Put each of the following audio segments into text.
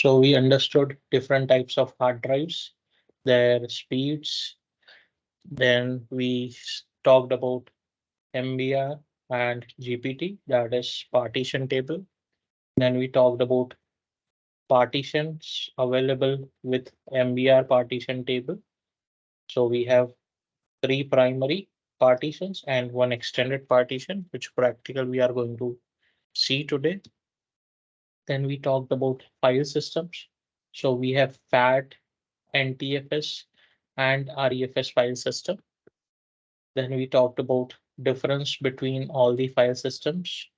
So we understood different types of hard drives, their speeds. Then we talked about MBR and GPT, that is partition table. Then we talked about partitions available with MBR partition table. So we have three primary partitions and one extended partition, which practical we are going to see today. Then we talked about file systems. So we have FAT, NTFS, and REFS file system. Then we talked about difference between all the file systems.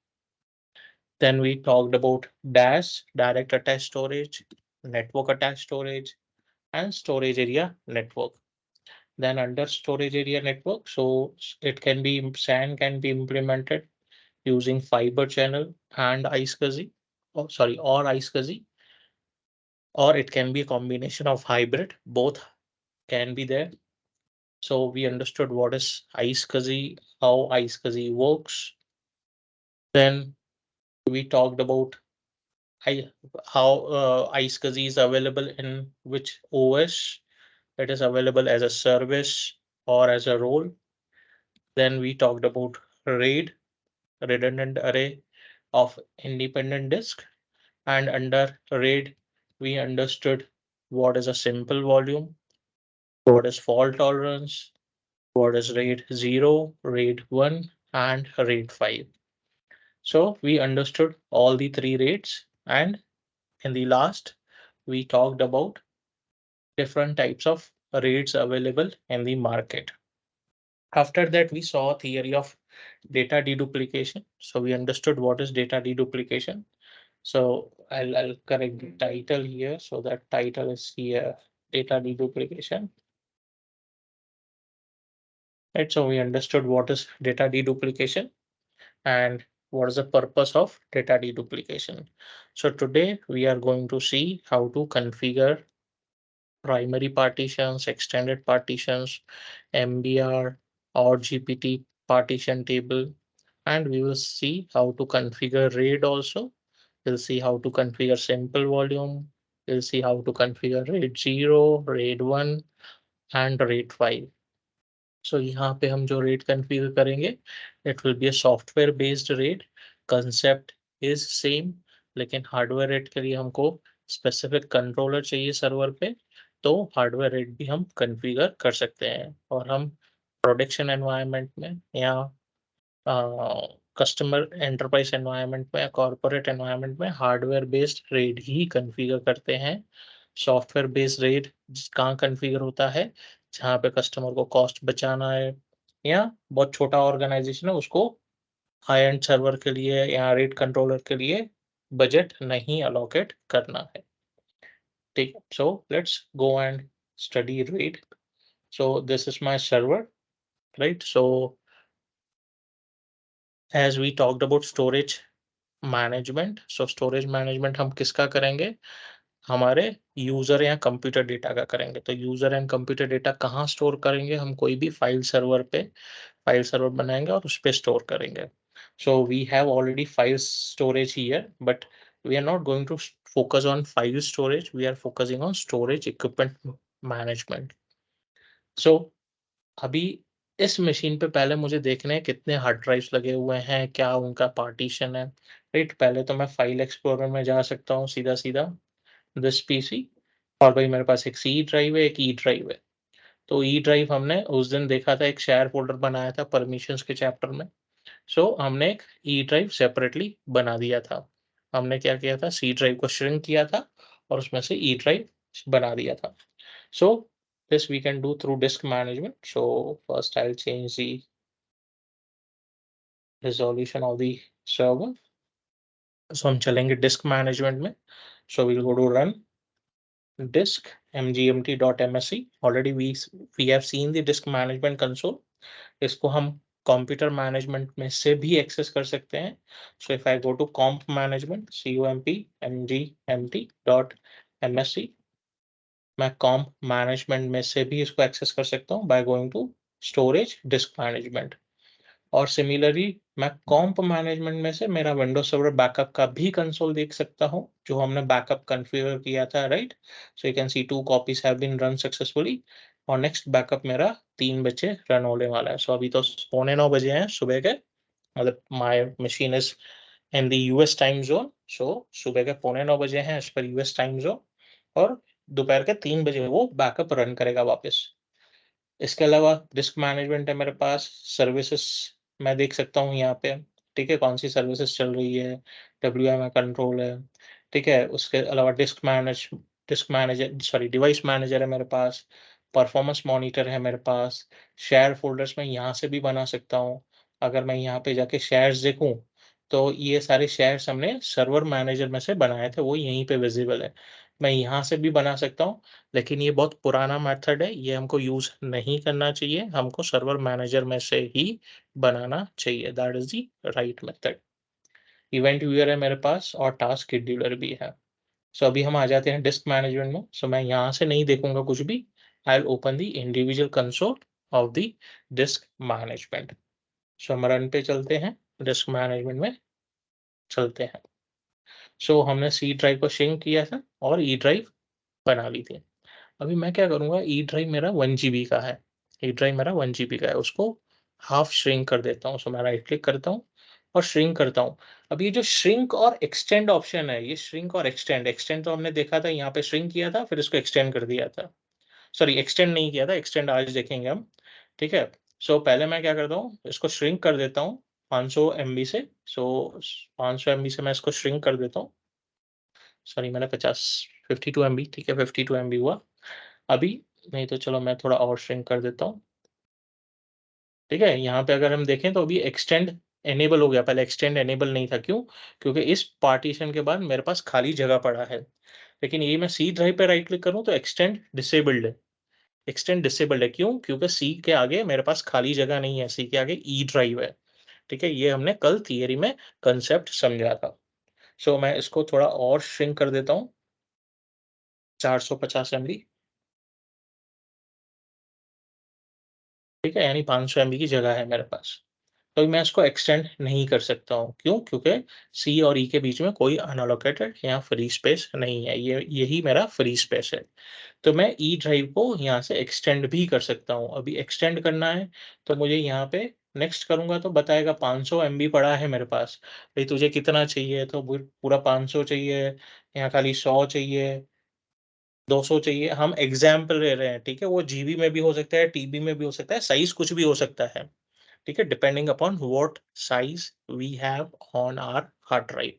Then we talked about DAS, direct attached storage, network attached storage, and storage area network. Then under storage area network, so it can be SAN can be implemented using fiber channel and iSCSI, or iSCSI, or it can be a combination of hybrid. Both can be there. So we understood what is iSCSI, how iSCSI works. Then we talked about I, how iSCSI is available in which OS. It is available as a service or as a role. Then we talked about RAID, redundant array of independent disk. And under RAID, we understood what is a simple volume, what is fault tolerance, what is RAID 0, RAID 1, and RAID 5. So we understood all the three RAIDs. And in the last, we talked about different types of RAIDs available in the market. After that, we saw theory of data deduplication. So we understood what is data deduplication. So I'll correct the title here. So that title is here, data deduplication. Right. So we understood what is data deduplication and what is the purpose of data deduplication. So today we are going to see how to configure primary partitions, extended partitions, MBR or GPT partition table, and we will see how to configure RAID also. We'll see how to configure simple volume. We'll see how to configure RAID 0, RAID 1 and RAID 5. So यहाँ पे हम जो RAID configure करेंगे, it will be a software based RAID. Concept is same, लेकिन hardware RAID के लिए हमको specific controller चाहिए सर्वर पे, तो हार्डवेयर RAID भी हम कॉन्फ़िगर कर सकते हैं और हम प्रोडक्शन एनवायरनमेंट में या कस्टमर एंटरप्राइज एनवायरनमेंट में या कॉर्पोरेट एनवायरनमेंट में हार्डवेयर बेस्ड RAID ही कॉन्फ़िगर करते हैं। सॉफ्टवेयर बेस्ड RAID कहाँ कॉन्फ़िगर होता है, जहाँ पे कस्टमर को कॉस्ट बचाना है या बहुत छोटा ऑर्गेनाइजेशन है उसको हाई एंड सर्वर के लिए या RAID कंट्रोलर के लिए बजट नहीं अलोकेट करना है। ठीक है, so let's go and study RAID. So this is my server, right? So as we talked about storage management, so storage management हम किसका करेंगे, हमारे यूजर या कंप्यूटर डेटा का करेंगे। तो यूजर एंड कंप्यूटर डेटा कहाँ स्टोर करेंगे, हम कोई भी फाइल सर्वर पे फाइल सर्वर बनाएंगे और उस पे स्टोर करेंगे। So we have already file storage here, but we are not going to focus on file storage, we are focusing on storage equipment management. So अभी इस मशीन पे पहले मुझे देखना है कितने हार्ड ड्राइव्स लगे हुए हैं, क्या उनका पार्टीशन है। राइट, पहले तो मैं फाइल एक्सप्लोरर में जा सकता हूँ सीधा सीधा दिस पीसी, और भाई मेरे पास एक सी ड्राइव है, एक ई ड्राइव है। तो ई ड्राइव हमने उस दिन देखा था, एक शेयर फोल्डर बनाया था परमिशंस के चैप्टर में। सो हमने एक ई ड्राइव सेपरेटली बना दिया था। हमने क्या किया था, सी ड्राइव को श्रिंक किया था और उसमें से ई ड्राइव बना दिया था। So this we can do through disk management. So first I'll change the resolution of the server. So हम चलेंगे disk management में. So we'll go to run disk mgmt.msc. Already we have seen the disk management console. इसको हम computer management में से भी access कर सकते हैं। So if I go to comp management comp mgmt.msc, मैं कॉम्प मैनेजमेंट में से भी इसको एक्सेस कर सकता हूँ by going to storage disk management. और सिमिलरली मैं कॉम्प मैनेजमेंट में से मेरा विंडोज सर्वर बैकअप का भी कंसोल देख सकता हूँ, जो हमने बैकअप कॉन्फ़िगर किया था, right? So you can see 2 copies have been run successfully और नेक्स्ट बैकअप मेरा 3 बजे रन होने वाला है। सो अभी तो पौने 9 बजे हैं सुबह के, मतलब my machine is in the US time zone, so सुबह के पौने 9 बजे हैं as per US time zone और दोपहर के 3 बजे वो बैकअप रन करेगा वापस। इसके अलावा रिस्क मैनेजमेंट है मेरे पास, सर्विसेज़ मैं देख सकता हूँ यहाँ पे, ठीक है? कौन-सी सर्विसेज़ चल रही है, डब्ल्यूएमए कंट्रोल है, ठीक है? उसके अलावा disk manager sorry device manager है मेरे पास, परफॉर्मेंस मॉनिटर है मेरे पास, शेयर फ़ोल्डर्स मैं यहाँ से भी बना सकता हूँ। अगर मैं यहाँ पे जाके शेयर्स देखूँ, तो ये सारे शेयर्स हमने सर्वर मैनेजर में से बनाए थे, वो यहीं पे विज़िबल है। मैं यहाँ से भी बना सकता हूँ, लेकिन ये बहुत पुराना मेथड है, ये हमको यूज़ नहीं करना चाहिए, हमको सर्वर मैनेजर में से ही बनाना चाहिए, that is the right method. Event viewer है मेरे पास और टास्क शेड्यूलर भी है। सो अभी हम आ जाते हैं डिस्क मैनेजमेंट में, सो मैं यहाँ से नहीं देखूँगा कुछ भी, I will open the individual console of the disk management. So हम रन पे चलते हैं, डिस्क मैनेजमेंट में चलते हैं। सो हमने सी ड्राइव को श्रिंक किया था और ई ड्राइव बना ली थी। अभी मैं क्या करूँगा, ई ड्राइव मेरा 1 जीबी का है, ई ड्राइव मेरा 1 जीबी का है, उसको हाफ श्रिंक कर देता हूँ। सो मैं राइट क्लिक करता हूँ और श्रिंक करता हूँ। अब ये जो श्रिंक और एक्सटेंड ऑप्शन है, ये श्रिंक और एक्सटेंड तो हमने देखा था, यहाँ पे श्रिंक किया था, फिर इसको एक्सटेंड कर दिया था। सॉरी एक्सटेंड नहीं किया था, एक्सटेंड आज देखेंगे हम, ठीक है? सो पहले मैं क्या करता हूँ, इसको श्रिंक कर देता हूँ 500 एमबी से। सो 500 एमबी से मैं इसको श्रिंक कर देता हूँ। सॉरी मैंने 52 एमबी, ठीक है, 52 एमबी हुआ। अभी नहीं तो चलो मैं थोड़ा और श्रिंक कर देता हूँ, ठीक है? यहाँ पे अगर हम देखें तो अभी एक्सटेंड इनेबल हो गया, पहले एक्सटेंड इनेबल नहीं था, क्यों? क्योंकि इस पार्टीशन के बाद मेरे पास खाली जगह पड़ा है। लेकिन ये मैं सी ड्राइव पे राइट क्लिक करूँ तो एक्सटेंड डिसेबल्ड है। एक्सटेंड डिसेबल्ड है, क्यों? क्योंकि सी के आगे मेरे पास खाली जगह नहीं है, सी के आगे ई ड्राइव है, ठीक है? ये हमने कल थियरी में कांसेप्ट समझा था। सो मैं इसको थोड़ा और श्रिंक कर देता हूँ, 450 एमबी, ठीक है? यानी 500 एमबी की जगह है मेरे पास। तो मैं इसको एक्सटेंड नहीं कर सकता हूँ, क्यों? क्योंकि सी और ई के बीच में कोई अनएलोकेटेड या फ्री स्पेस नहीं है, ये यही मेरा फ्री स्पेस है। तो मैं ई ड्राइव को यहाँ से एक्सटेंड भी कर सकता हूँ। अभी एक्सटेंड करना है, तो मुझे यहाँ पे नेक्स्ट करूँगा तो बताएगा 500 एमबी पड़ा है मेरे पास। भई तुझे कितना चाहिए? तो पूरा 500 चाहिए, यहाँ खाली 100 चाहिए, 200 चाहिए, हम एग्ज़ाम्पल ले रहे हैं, ठीक है? वो जीबी में भी हो सकता है, टीबी में भी हो सकता है, साइज़ कुछ भी हो सकता है, ठीक है? Depending upon what size we have on our hard drive,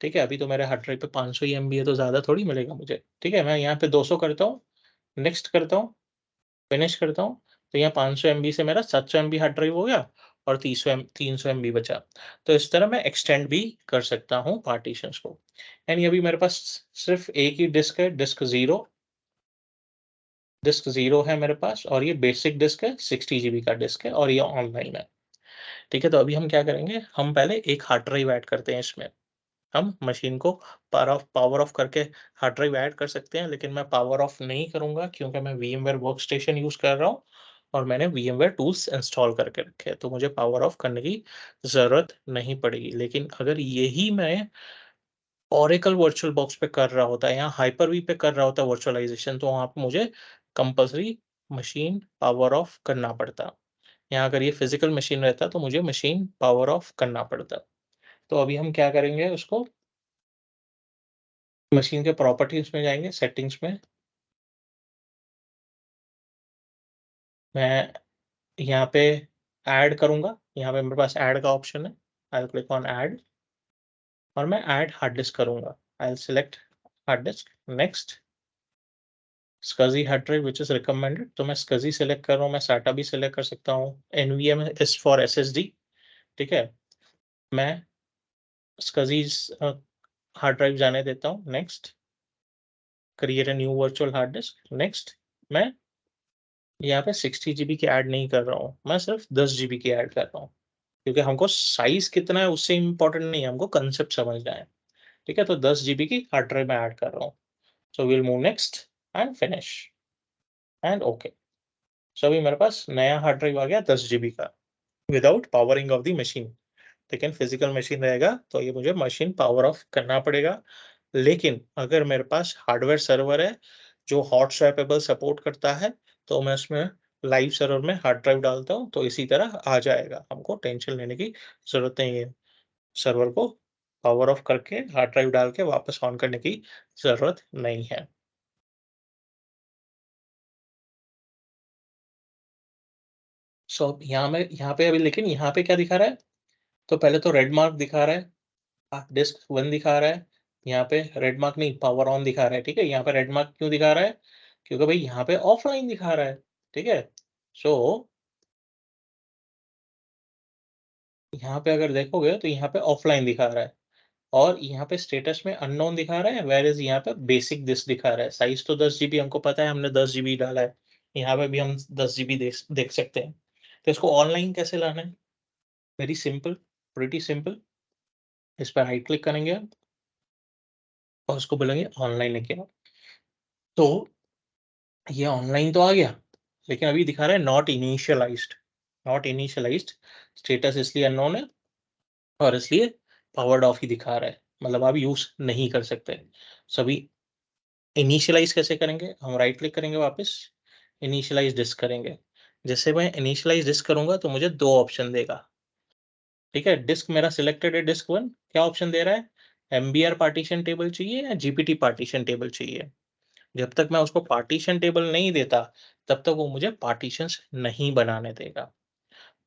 ठीक है? अभी तो मेरे हार्ड ड्राइव पे 500 ही एमबी है, तो ज़्यादा थोड़ी मिलेगा मुझे, ठीक है? मैं यहाँ पे 200 करता हूँ, नेक्स्ट करता हूँ, फिनिश करता हूँ, तो यहाँ 500 एमबी से मेरा 700 एमबी हार्ड ड्राइव हो गया और 300 एमबी बचा। तो इस तरह मैं एक्सटेंड भी कर सकता हूँ पार्टीशंस को। यानी अभी मेरे पास सिर्फ़ एक ही डिस्क है, डिस्क 0 है मेरे पास और ये बेसिक डिस्क है, 60 जीबी का डिस्क है और ये ऑनलाइन है। ठीक है, तो अभी हम क्या करेंगे, हम पहले एक हार्ड ड्राइव ऐड करते हैं इसमें। हम मशीन को पावर ऑफ करके हार्ड ड्राइव ऐड कर सकते हैं, लेकिन मैं पावर ऑफ नहीं करूँगा, क्योंकि मैं वीएमवेयर वर्कस्टेशन यूज़ कर रहा हूँ और मैंने वीएमवेयर टूल्स इंस्टॉल करके रखे हैं, तो मुझे पावर ऑफ करने की ज़रूरत नहीं पड़ेगी। लेकिन अगर यही मैं ओरेकल वर्चुअल बॉक्स पे कर रहा होता या हाइपर-वी पे कर रहा होता वर्चुअलाइज़ेशन, तो वहाँ पे मुझे कंपल्सरी मशीन पावर ऑफ करना पड़ता। यहाँ अगर ये फिज़िकल मशीन रहता तो मुझे मशीन पावर ऑफ करना पड़ता। तो अभी हम क्या करेंगे, उसको मशीन के प्रॉपर्टीज़ में जाएँगे, सेटिंग्स में। मैं यहाँ पे ऐड करूँगा, यहाँ पे मेरे पास ऐड का ऑप्शन है। I will click on add और मैं ऐड हार्ड डिस्क करूँगा। I will select hard disk, next SCSI hard drive which is recommended, तो मैं SCSI सेलेक्ट कर रहा हूँ, मैं SATA भी सेलेक्ट कर सकता हूँ। NVMe इज़ फॉर SSD, ठीक है? मैं SCSI हार्ड ड्राइव जाने देता हूँ, next create a new virtual hard disk, next मैं यहाँ पे 60 जीबी की ऐड नहीं कर रहा हूँ, मैं सिर्फ़ 10 जीबी की ऐड कर रहा हूँ, क्योंकि हमको साइज़ कितना है उससे इम्पोर्टेंट नहीं है, हमको कांसेप्ट समझना है, ठीक है? तो 10 जीबी की हार्ड ड्राइव मैं ऐड कर रहा हूँ। So we will move next and finish and okay. So अभी मेरे पास नया हार्ड ड्राइव आ गया 10 जीबी का। Without powering of the machine. लेकिन फिजिकल मशीन रहेगा तो ये मुझे मशीन पावर ऑफ करना पड़ेगा। लेकिन अगर मेरे पास हार्डवेयर सर्वर है जो हॉट स्वैपेबल सपोर्ट करता है, तो मैं उसमें लाइव सर्वर में हार्ड ड्राइव डालता हूँ तो इसी तरह आ जाएगा, हमको टेंशन लेने की जरूरत नहीं है। सर्वर को पावर ऑफ करके हार्ड ड्राइव डाल के वापस ऑन करने की जरूरत नहीं है। सो यहाँ पे अभी, लेकिन यहाँ पे क्या दिखा रहा है, तो पहले तो रेड मार्क दिखा रहा है, डिस्क 1 दिखा रहा है, यहाँ पे रेड मार्क नहीं, पावर ऑन दिखा रहा है, ठीक है। यहाँ पे रेड मार्क क्यों दिखा रहा है, क्योंकि भाई यहाँ पे ऑफलाइन दिखा रहा है, ठीक है। सो यहाँ पे अगर देखोगे तो यहाँ पे ऑफलाइन दिखा रहा है, और यहाँ पे स्टेटस में अननोन दिखा रहा है, वेयर इज यहाँ पे बेसिक दिस दिखा रहा है। साइज तो 10 GB हमको पता है, हमने 10 GB डाला है, यहाँ पे भी हम 10 GB देख सकते हैं। तो इसको ऑनलाइन कैसे लाना है, वेरी सिंपल, प्रिटी सिंपल। इस पर राइट क्लिक करेंगे आप और उसको बोलेंगे ऑनलाइन लेके आओ। तो ये ऑनलाइन तो आ गया, लेकिन अभी दिखा रहा है not initialised. Not initialised status इसलिए अननोन है, और इसलिए पावर्ड ऑफ ही दिखा रहा है, मतलब आप यूज नहीं कर सकते। सभी इनिशियलाइज कैसे करेंगे, हम राइट क्लिक करेंगे, वापस इनिशियलाइज डिस्क करेंगे। जैसे मैं इनिशियलाइज डिस्क करूंगा तो मुझे 2 ऑप्शन देगा, ठीक है। डिस्क मेरा सिलेक्टेड है, डिस्क 1, क्या ऑप्शन दे रहा है, एमबीआर पार्टीशन टेबल चाहिए या जीपीटी पार्टीशन टेबल चाहिए। जब तक मैं उसको पार्टीशन टेबल नहीं देता, तब तक वो मुझे पार्टीशंस नहीं बनाने देगा।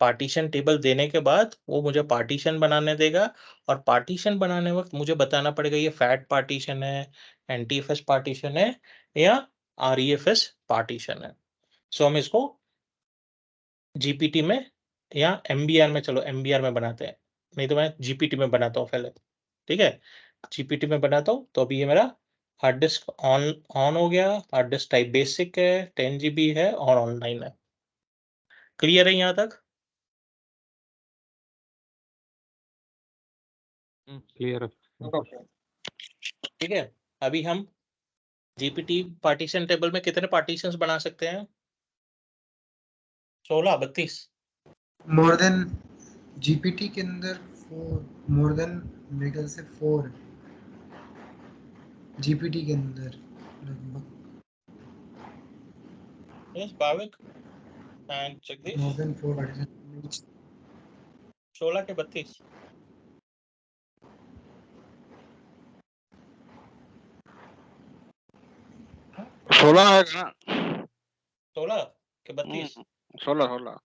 पार्टीशन टेबल देने के बाद वो मुझे पार्टीशन बनाने देगा, और पार्टीशन बनाने वक्त मुझे बताना पड़ेगा ये फैट पार्टीशन है, एनटीएफएस पार्टीशन है, या आरईएफएस पार्टीशन है। सो हम इसको जीपीटी में या एमबीआर में, चलो एमबीआर में बनाते हैं, नहीं तो मैं जीपीटी में बनाता हूँ पहले, ठीक है। जीपीटी में बनाता हूँ तो अभी ये मेरा हार्ड डिस्क ऑन ऑन हो गया। हार्ड डिस्क टाइप बेसिक है, 10 GB है और ऑनलाइन है। क्लियर है यहाँ तक? क्लियर है। ठीक है। अभी हम जीपीटी पार्टीशन टेबल में कितने पार्टीशंस बना सकते हैं, 16, 32? मोर देन जीपीटी के अंदर 4, मोर देन मेरे ख्याल से 4 जीपीटी के अंदर लगभग yes Bhavik and more Jagdish, then 4 partition. 16 के 32? 16 है ना? 16 के 32? 16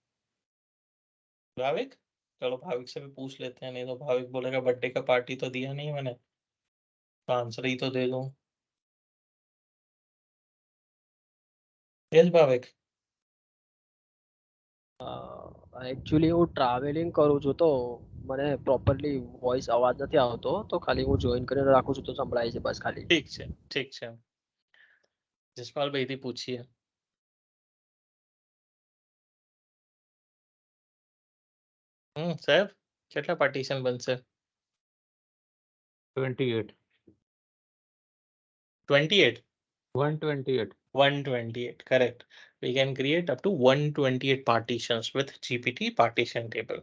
भाविक, चलो भाविक से भी पूछ लेते हैं, नहीं तो भाविक बोलेगा बर्थडे का पार्टी तो दिया नहीं मैंने, तो आंसर ही तो दे दूं। यस भाविक। એકચ્યુઅલી હું ટ્રાવેલિંગ કરું છું તો મને પ્રોપરલી વોઇસ અવાજ નથી આવતો તો ખાલી હું જોઈન કરીને રાખું છું તો સંભળાય છે બસ ખાલી ठीक છે। જસપાલ ભાઈ થી પૂછીએ। સાહેબ કેટલા પાર્ટીશન બનશે? 28 28? 128 128, correct. We can create up to 128 partitions with GPT partition table.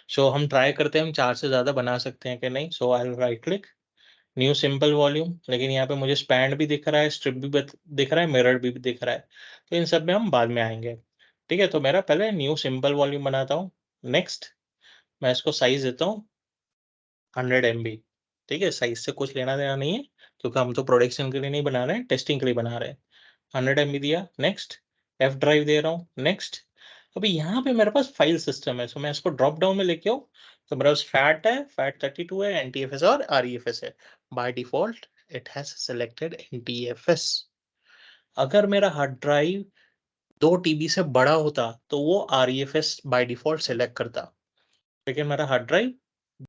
So हम ट्राई करते हैं हम 4 से ज्यादा बना सकते हैं कि नहीं। So I right click, new simple volume, लेकिन यहाँ पे मुझे स्पैन भी दिख रहा है, स्ट्रिप भी दिख रहा है, मिरर भी दिख रहा है, तो इन सब में हम बाद में आएंगे। ठीक है, तो मेरा पहले न्यू सिंपल वॉल्यूम बनाता हूँ। नेक्स्ट मैं इसको साइज देता हूँ 100 MB। ठीक है, साइज से कुछ लेना देना नहीं है, क्योंकि हम तो प्रोडक्शन के लिए नहीं बना रहे हैं, टेस्टिंग के लिए बना रहे हैं। 100 MB दिया, नेक्स्ट। एफ ड्राइव दे रहा हूँ, नेक्स्ट। अभी यहाँ पे मेरे पास फाइल सिस्टम है, सो मैं इसको ड्रॉप डाउन में लेके आऊँ, तो मेरे पास फैट है, फैट 32 है, एनटीएफएस और आरईएफएस है। By default it has selected NTFS. अगर मेरा हार्ड ड्राइव 2 TB से बड़ा होता तो वो आरईएफएस बाय डिफॉल्ट सेलेक्ट करता, लेकिन मेरा हार्ड ड्राइव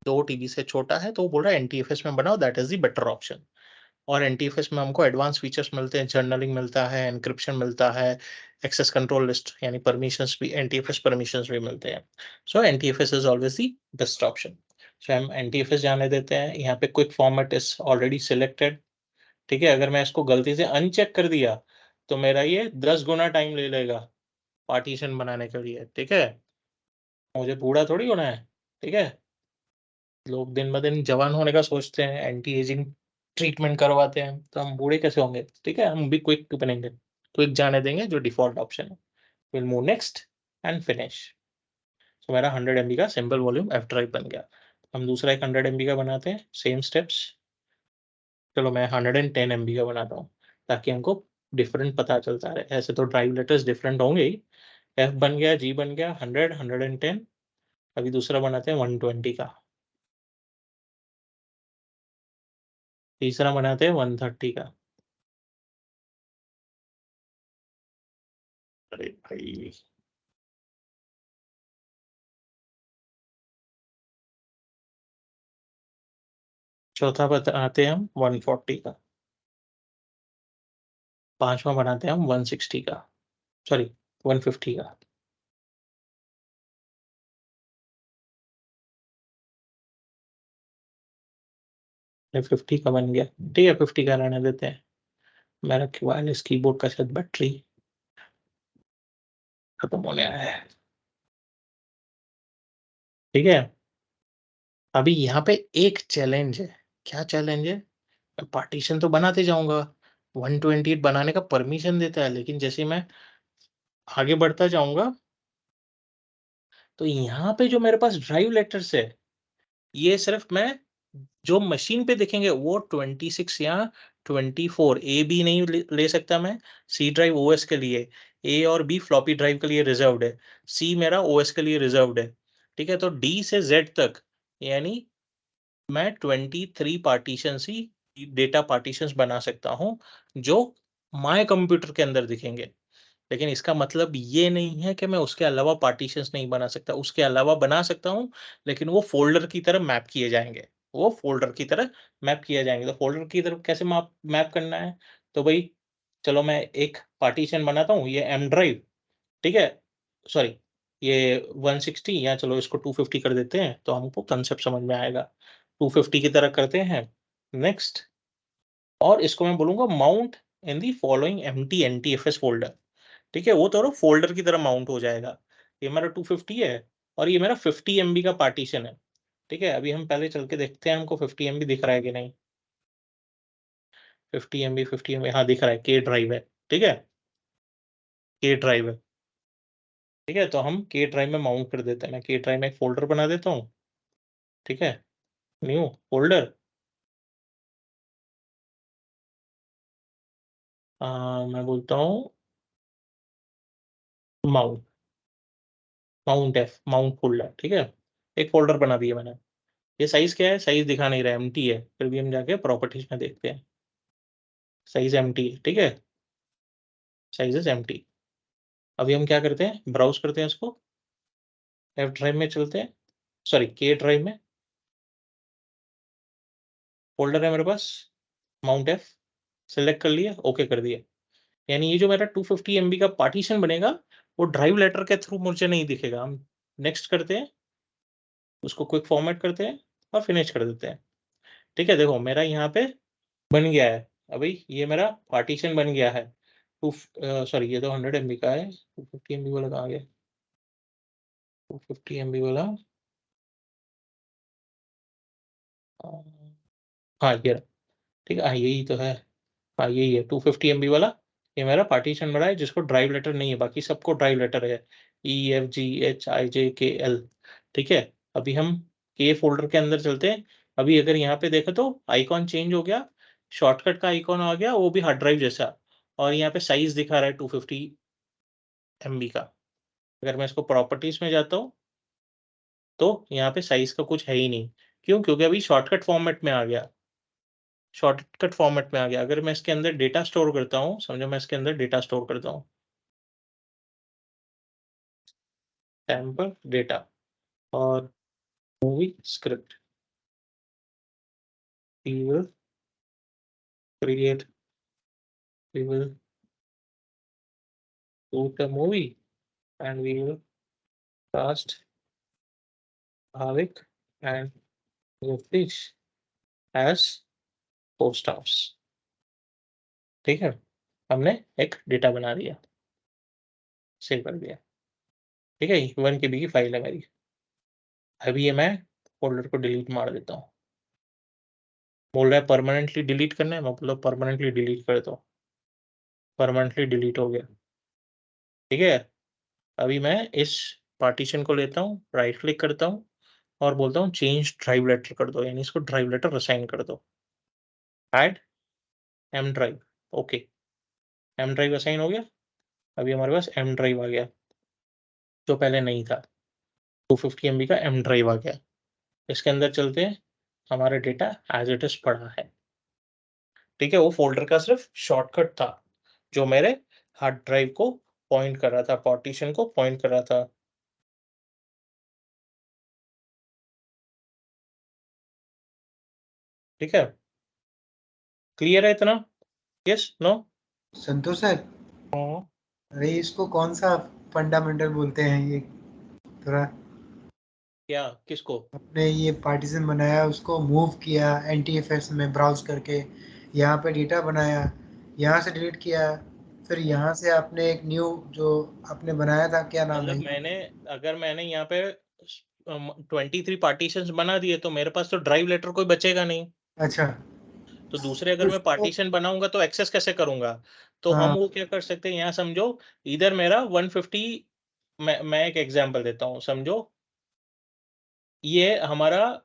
2 TB से छोटा है तो वो बोल रहा है एनटीएफएस में बनाओ, that is the better option. और एनटीएफएस में हमको एडवांस फीचर्स मिलते हैं, जर्नलिंग मिलता है, एन्क्रिप्शन मिलता है, एक्सेस कंट्रोल लिस्ट यानी परमिशंस भी, एनटीएफएस परमिशंस भी मिलते हैं। So NTFS is always the best option. So हम एनटीएफएस जाने देते हैं। यहाँ पे quick format is already selected. ठीक है, अगर मैं इसको गलती से अनचेक कर दिया तो मेरा ये 10 गुना टाइम ले लेगा पार्टीशन बनाने के लिए। ठीक है, मुझे बूढ़ा थोड़ी होना है, ठीक है। लोग दिन ब दिन जवान होने का सोचते हैं, एंटी एजिंग ट्रीटमेंट करवाते हैं, तो हम बूढ़े कैसे होंगे, ठीक है। हम भी क्विक बनेंगे, क्विक जाने देंगे, जो डिफॉल्ट ऑप्शन है। Will move next and finish. तो मेरा 100 MB का सिंपल वॉल्यूम एफ ड्राइव बन गया। हम दूसरा एक 100 MB का बनाते हैं, सेम स्टेप्स। चलो मैं 110 MB का बनाता हूँ, ताकि हमको डिफरेंट पता चलता रहे। ऐसे तो ड्राइव लेटर्स डिफरेंट होंगे ही। एफ बन गया, जी बन गया, 100, 110। अभी दूसरा बनाते हैं 120 का, तीसरा बनाते हैं 130 का। अरे भाई, चौथा बनाते हैं हम 140 का, पांचवा बनाते हैं हम 160 का, सॉरी 150 का। 50 का बन गया, ठीक है। 50 का रहने देते हैं। मेरा वायरलेस कीबोर्ड का शायद बैटरी खत्म होने आया है, ठीक है। अभी यहाँ पे एक चैलेंज है। क्या चैलेंज है? मैं पार्टीशन तो बनाते जाऊंगा, 128 बनाने का परमिशन देता है, लेकिन जैसे मैं आगे बढ़ता जाऊंगा तो यहाँ पे जो मेरे पास ड्राइव लेटर्स है, ये सिर्फ मैं जो मशीन पे देखेंगे वो 26 या 24, ए बी नहीं ले सकता मैं। सी ड्राइव ओएस के लिए, ए और बी फ्लॉपी ड्राइव के लिए रिजर्व्ड है, सी मेरा ओएस के लिए रिजर्व्ड है, ठीक है। तो डी से जेड तक, यानी मैं 23 पार्टीशन ही डेटा पार्टीशंस बना सकता हूं, जो माय कंप्यूटर के अंदर दिखेंगे। लेकिन इसका मतलब ये नहीं है कि मैं उसके अलावा पार्टीशंस नहीं बना सकता, उसके अलावा बना सकता हूं, लेकिन वो फोल्डर की तरह मैप किए जाएंगे। वो फोल्डर की तरह मैप किए जाएंगे। तो फोल्डर की तरफ कैसे मैप मैप करना है? तो भाई चलो मैं एक पार्टीशन बनाता हूँ, ये एम ड्राइव, ठीक है, सॉरी ये 160, या चलो इसको 250 कर देते हैं, तो हमको कंसेप्ट समझ में आएगा। 250 की तरह करते हैं, नेक्स्ट। और इसको मैं बोलूंगा mount in the following empty NTFS folder, ठीक है। वो तो फोल्डर की तरह माउंट हो जाएगा। ये मेरा 250 है, और ये मेरा 50 MB का पार्टीशन है, ठीक है। अभी हम पहले चल के देखते हैं हमको 50 MB दिख रहा है कि नहीं। 50 MB हाँ दिख रहा है, के ड्राइव है, ठीक है, के ड्राइव है, ठीक है। तो हम के ड्राइव में माउंट कर देते हैं। मैं के ड्राइव में एक फोल्डर बना देता हूँ, ठीक है, न्यू फोल्डर। मैं बोलता हूँ mount, mount F, mount folder, ठीक है। एक फोल्डर बना दिया मैंने। ये साइज क्या है? साइज दिखा नहीं रहा, एम्प्टी है, फिर भी हम जाके प्रॉपर्टीज में देखते हैं। साइज एम्प्टी है, ठीक है, साइज इज एम्प्टी। अभी हम क्या करते हैं, ब्राउज करते हैं इसको, एफ ड्राइव में चलते हैं, सॉरी के ड्राइव में फोल्डर है मेरे पास, माउंट एफ सेलेक्ट कर लिया, ओके कर दिया। यानी ये जो मेरा 250 MB का पार्टीशन बनेगा, वो ड्राइव लेटर के थ्रू मुझे नहीं दिखेगा। हम नेक्स्ट करते हैं, उसको क्विक फॉर्मेट करते हैं और फिनिश कर देते हैं, ठीक है। देखो मेरा यहाँ पे बन गया है। अभी ये मेरा पार्टीशन बन गया है। टू सॉरी ये तो 100 MB का है, 250 MB वाला कहाँ गया? 250 MB वाला, अ, हाँ ये रहा, ठीक है, हाँ यही तो है, हाँ यही है 250 MB वाला। ये मेरा पार्टीशन बना है, जिसको ड्राइव लेटर नहीं है, बाकी सबको ड्राइव लेटर है, EFGHIJKL, ठीक है। अभी हम के फोल्डर के अंदर चलते हैं। अभी अगर यहाँ पे देखो तो आइकॉन चेंज हो गया, शॉर्टकट का आइकॉन आ गया, वो भी हार्ड ड्राइव जैसा, और यहाँ पे साइज दिखा रहा है 250 MB का। अगर मैं इसको प्रॉपर्टीज में जाता हूँ तो यहाँ पे साइज का कुछ है ही नहीं। क्यों? क्योंकि अभी शॉर्टकट फॉर्मेट में आ गया, शॉर्टकट फॉर्मेट में आ गया। अगर मैं इसके अंदर डेटा स्टोर करता हूँ, समझो मैं इसके अंदर डेटा स्टोर करता हूँ, सैम्पल डेटा और movie script, we will create, we will shoot a movie and we will cast Bhavik and Yogesh as co-stars, ठीक है। हमने एक डेटा बना दिया, सेव कर दिया, ठीक है। 1 KB की फाइल है मेरी। अभी ये मैं फोल्डर को डिलीट मार देता हूँ। बोल रहा है परमानेंटली डिलीट करना है, मैं बोला परमानेंटली डिलीट कर दो। परमानेंटली डिलीट हो गया। ठीक है, अभी मैं इस पार्टीशन को लेता हूँ, राइट क्लिक करता हूँ और बोलता हूँ चेंज ड्राइव लेटर कर दो, यानी इसको ड्राइव लेटर असाइन कर दो। Add M drive, okay, M drive assign हो गया। अभी हमारे पास एम ड्राइव आ गया, जो पहले नहीं था। 250 MB का एम ड्राइव आ गया। इसके अंदर चलते हैं, हमारा डेटा एज इट इज पड़ा है। ठीक है, वो फोल्डर का सिर्फ शॉर्टकट था जो मेरे हार्ड ड्राइव को पॉइंट कर रहा था, पार्टीशन को पॉइंट कर रहा था। ठीक है, क्लियर है इतना? Yes, no? संतोष सर, अरे इसको कौन सा फंडामेंटल बोलते हैं ये? थोड़ा क्या, किसको? आपने ये पार्टीशन बनाया, उसको मूव किया NTFS में ब्राउज करके, यहाँ पे डेटा बनाया, यहाँ से डिलीट किया, फिर यहाँ से आपने एक न्यू जो आपने बनाया था, क्या नाम है? मतलब अगर मैंने यहाँ पे 23 पार्टीशंस बना दिए तो मेरे पास तो ड्राइव लेटर कोई बचेगा नहीं। अच्छा, तो दूसरे अगर मैं उसको पार्टीशन बनाऊंगा तो एक्सेस कैसे करूंगा? तो हम हाँ, वो क्या कर सकते हैं, यहाँ समझो, इधर मेरा 150, मैं एक एग्जांपल देता हूँ, समझो ये हमारा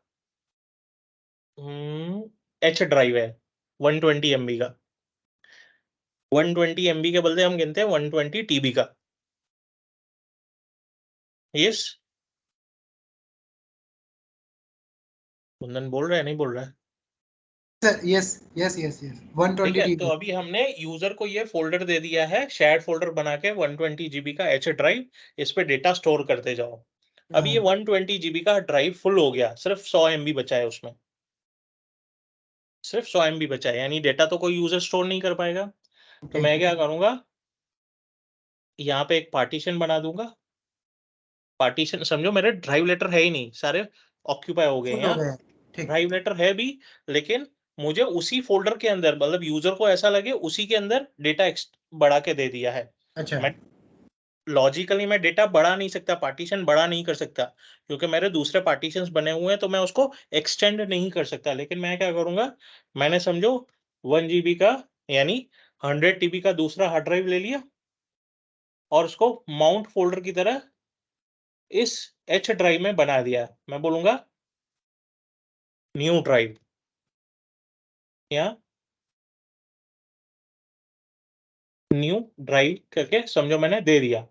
एच ड्राइव है 120 MB का। 120 MB के बदले हम गिनते हैं 120 TB का। यस, कुंदन बोल रहा है, नहीं बोल रहा है? Sir, yes yes yes yes, ठीक 120 है, तो TB। अभी हमने यूजर को ये फोल्डर दे दिया है, शेयर्ड फोल्डर बना के 120 GB का एच ड्राइव, इस पे डेटा स्टोर करते जाओ। अभी ये 120 GB का ड्राइव फुल हो गया, सिर्फ 100 MB बचा है उसमें, सिर्फ 100 MB बचा है, यानी डेटा तो कोई यूजर स्टोर नहीं कर पाएगा। तो मैं क्या करूंगा, यहाँ पे एक पार्टीशन बना दूंगा। पार्टीशन समझो मेरे ड्राइव लेटर है ही नहीं, सारे ऑक्यूपाई हो गए हैं फुल हो यहाँ। गया, ठीक। ड्राइव लेटर है भी, लेकिन मुझे उसी फोल्डर के अंदर, मतलब यूजर को ऐसा लगे उसी के अंदर डेटा बढ़ा के दे दिया है। अच्छा, मैं लॉजिकली मैं डेटा बढ़ा नहीं सकता, पार्टीशन बढ़ा नहीं कर सकता, क्योंकि मेरे दूसरे पार्टीशंस बने हुए हैं, तो मैं उसको एक्सटेंड नहीं कर सकता। लेकिन मैं क्या करूंगा, मैंने समझो 1 GB का यानी 100 TB का दूसरा हार्ड ड्राइव ले लिया और उसको माउंट फोल्डर की तरह इस एच ड्राइव में बना दिया। मैं बोलूंगा न्यू ड्राइव, या न्यू ड्राइव करके समझो मैंने दे दिया।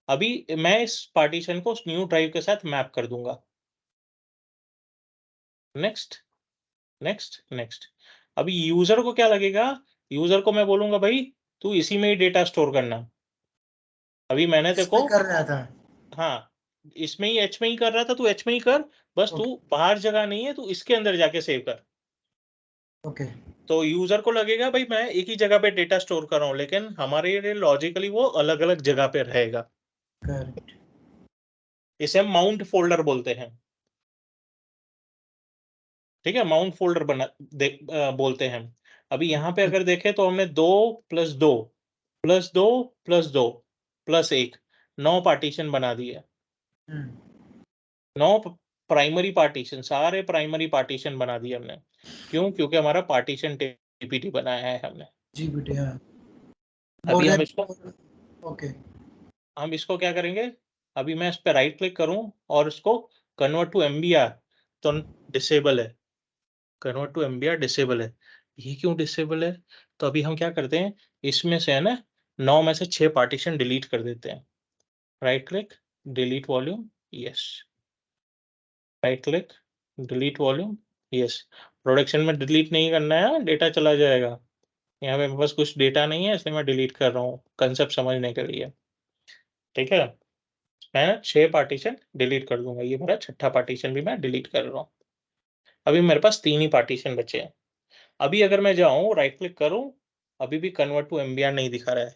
अभी मैं इस पार्टीशन को उस न्यू ड्राइव के साथ मैप कर दूंगा। Next, next, next. अभी यूजर को क्या लगेगा, यूजर को मैं बोलूंगा भाई तू इसी में ही डेटा स्टोर करना। अभी मैंने देखो, इसमें कर रहा था। हाँ, इसमें ही एच में ही कर रहा था, तू एच में ही कर, बस तू ओके बाहर जगह नहीं है, तू इसके अंदर जाके सेव कर। ओके, तो यूजर को लगेगा भाई मैं एक ही जगह पे डेटा स्टोर कर रहा हूँ, लेकिन हमारे लिए लॉजिकली वो अलग अलग जगह पे रहेगा। करेक्ट। इसे हम माउंट फोल्डर बोलते हैं। ठीक है, माउंट फोल्डर बोलते हैं। अभी यहाँ पे अगर देखें तो हमने 2+2+2+2+1 9 पार्टीशन बना दिए। 9 प्राइमरी पार्टीशन, सारे प्राइमरी पार्टीशन बना दिए हमने। क्यों? क्योंकि हमारा पार्टीशन टीपीटी बनाया है हमने। जी बेटे, हाँ। अभी मोर देन, ओके। हम इसको क्या करेंगे, अभी मैं इस पे राइट क्लिक करूं और इसको कन्वर्ट टू एमबीआर, तो डिसेबल है। कन्वर्ट टू एमबीआर डिसेबल है। ये क्यों डिसेबल है? तो अभी हम क्या करते हैं, इसमें से है ना 9 में से 6 पार्टीशन डिलीट कर देते हैं। Right click, delete volume, yes. Right click, delete volume, yes. Production में डिलीट नहीं करना है, डेटा चला जाएगा। यहाँ पे मेरे पास कुछ डेटा नहीं है, इसलिए मैं डिलीट कर रहा हूँ कंसेप्ट समझने के लिए। ठीक है, मैं 6 पार्टीशन डिलीट कर दूंगा, ये मेरा छठा पार्टीशन भी मैं डिलीट कर रहा हूँ। अभी मेरे पास 3 ही पार्टीशन बचे हैं। अभी अगर मैं जाऊँ राइट क्लिक करूँ, अभी भी कन्वर्ट टू एमबीआर नहीं दिखा रहा है।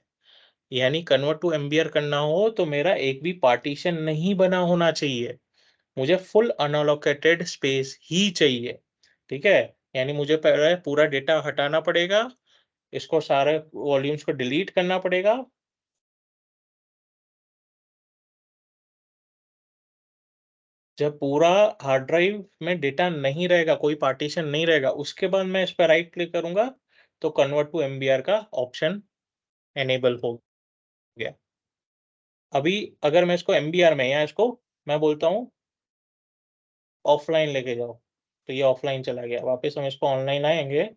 यानी कन्वर्ट टू एमबीआर करना हो तो मेरा एक भी पार्टीशन नहीं बना होना चाहिए, मुझे फुल अनअलोकेटेड स्पेस ही चाहिए। ठीक है, यानी मुझे पहले पूरा डेटा हटाना पड़ेगा, इसको सारे वॉल्यूम्स को डिलीट करना पड़ेगा। जब पूरा हार्ड ड्राइव में डेटा नहीं रहेगा, कोई पार्टीशन नहीं रहेगा, उसके बाद मैं इस पर राइट क्लिक करूंगा तो कन्वर्ट टू एमबीआर का ऑप्शन एनेबल हो गया। अभी अगर मैं इसको एमबीआर में या इसको मैं बोलता हूँ ऑफलाइन लेके जाओ, तो ये ऑफलाइन चला गया। वापस हम इसको ऑनलाइन आएंगे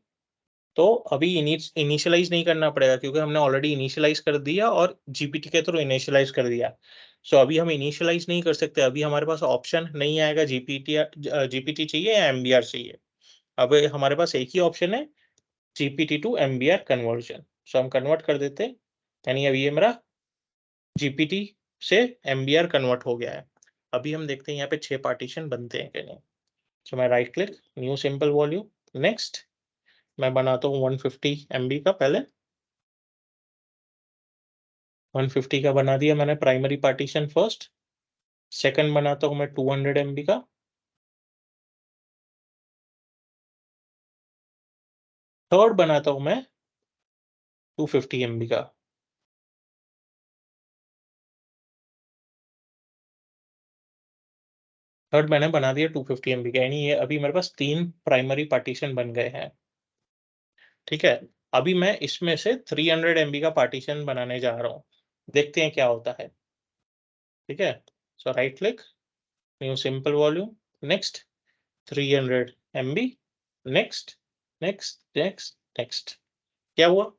तो अभी इनिशियलाइज नहीं करना पड़ेगा क्योंकि हमने ऑलरेडी इनिशियलाइज कर दिया और जीपीटी के थ्रू इनिशियलाइज कर दिया। सो अभी हम इनिशियलाइज नहीं कर सकते, अभी हमारे पास ऑप्शन नहीं आएगा जीपीटी जीपीटी चाहिए या एमबीआर चाहिए। अब हमारे पास एक ही ऑप्शन है, जीपीटी टू एमबीआर कन्वर्जन। सो हम कन्वर्ट कर देते हैं, यानी अभी ये मेरा जीपीटी से एमबीआर कन्वर्ट हो गया है। अभी हम देखते हैं यहाँ पे 6 पार्टीशन बनते हैं कि नहीं। सो मैं right click, new simple volume, next. मैं बनाता हूँ 150 MB का, पहले 150 का बना दिया मैंने प्राइमरी पार्टीशन फर्स्ट। सेकंड बनाता हूँ मैं 200 MB का। थर्ड बनाता हूँ मैं 250 MB का। थर्ड मैंने बना दिया 250 MB का, यानी ये अभी मेरे पास 3 प्राइमरी पार्टीशन बन गए हैं। ठीक है, अभी मैं इसमें से 300 MB का पार्टीशन बनाने जा रहा हूँ, देखते हैं क्या होता है। ठीक है, so right click, new simple volume, next 300 MB, next next next next. क्या हुआ?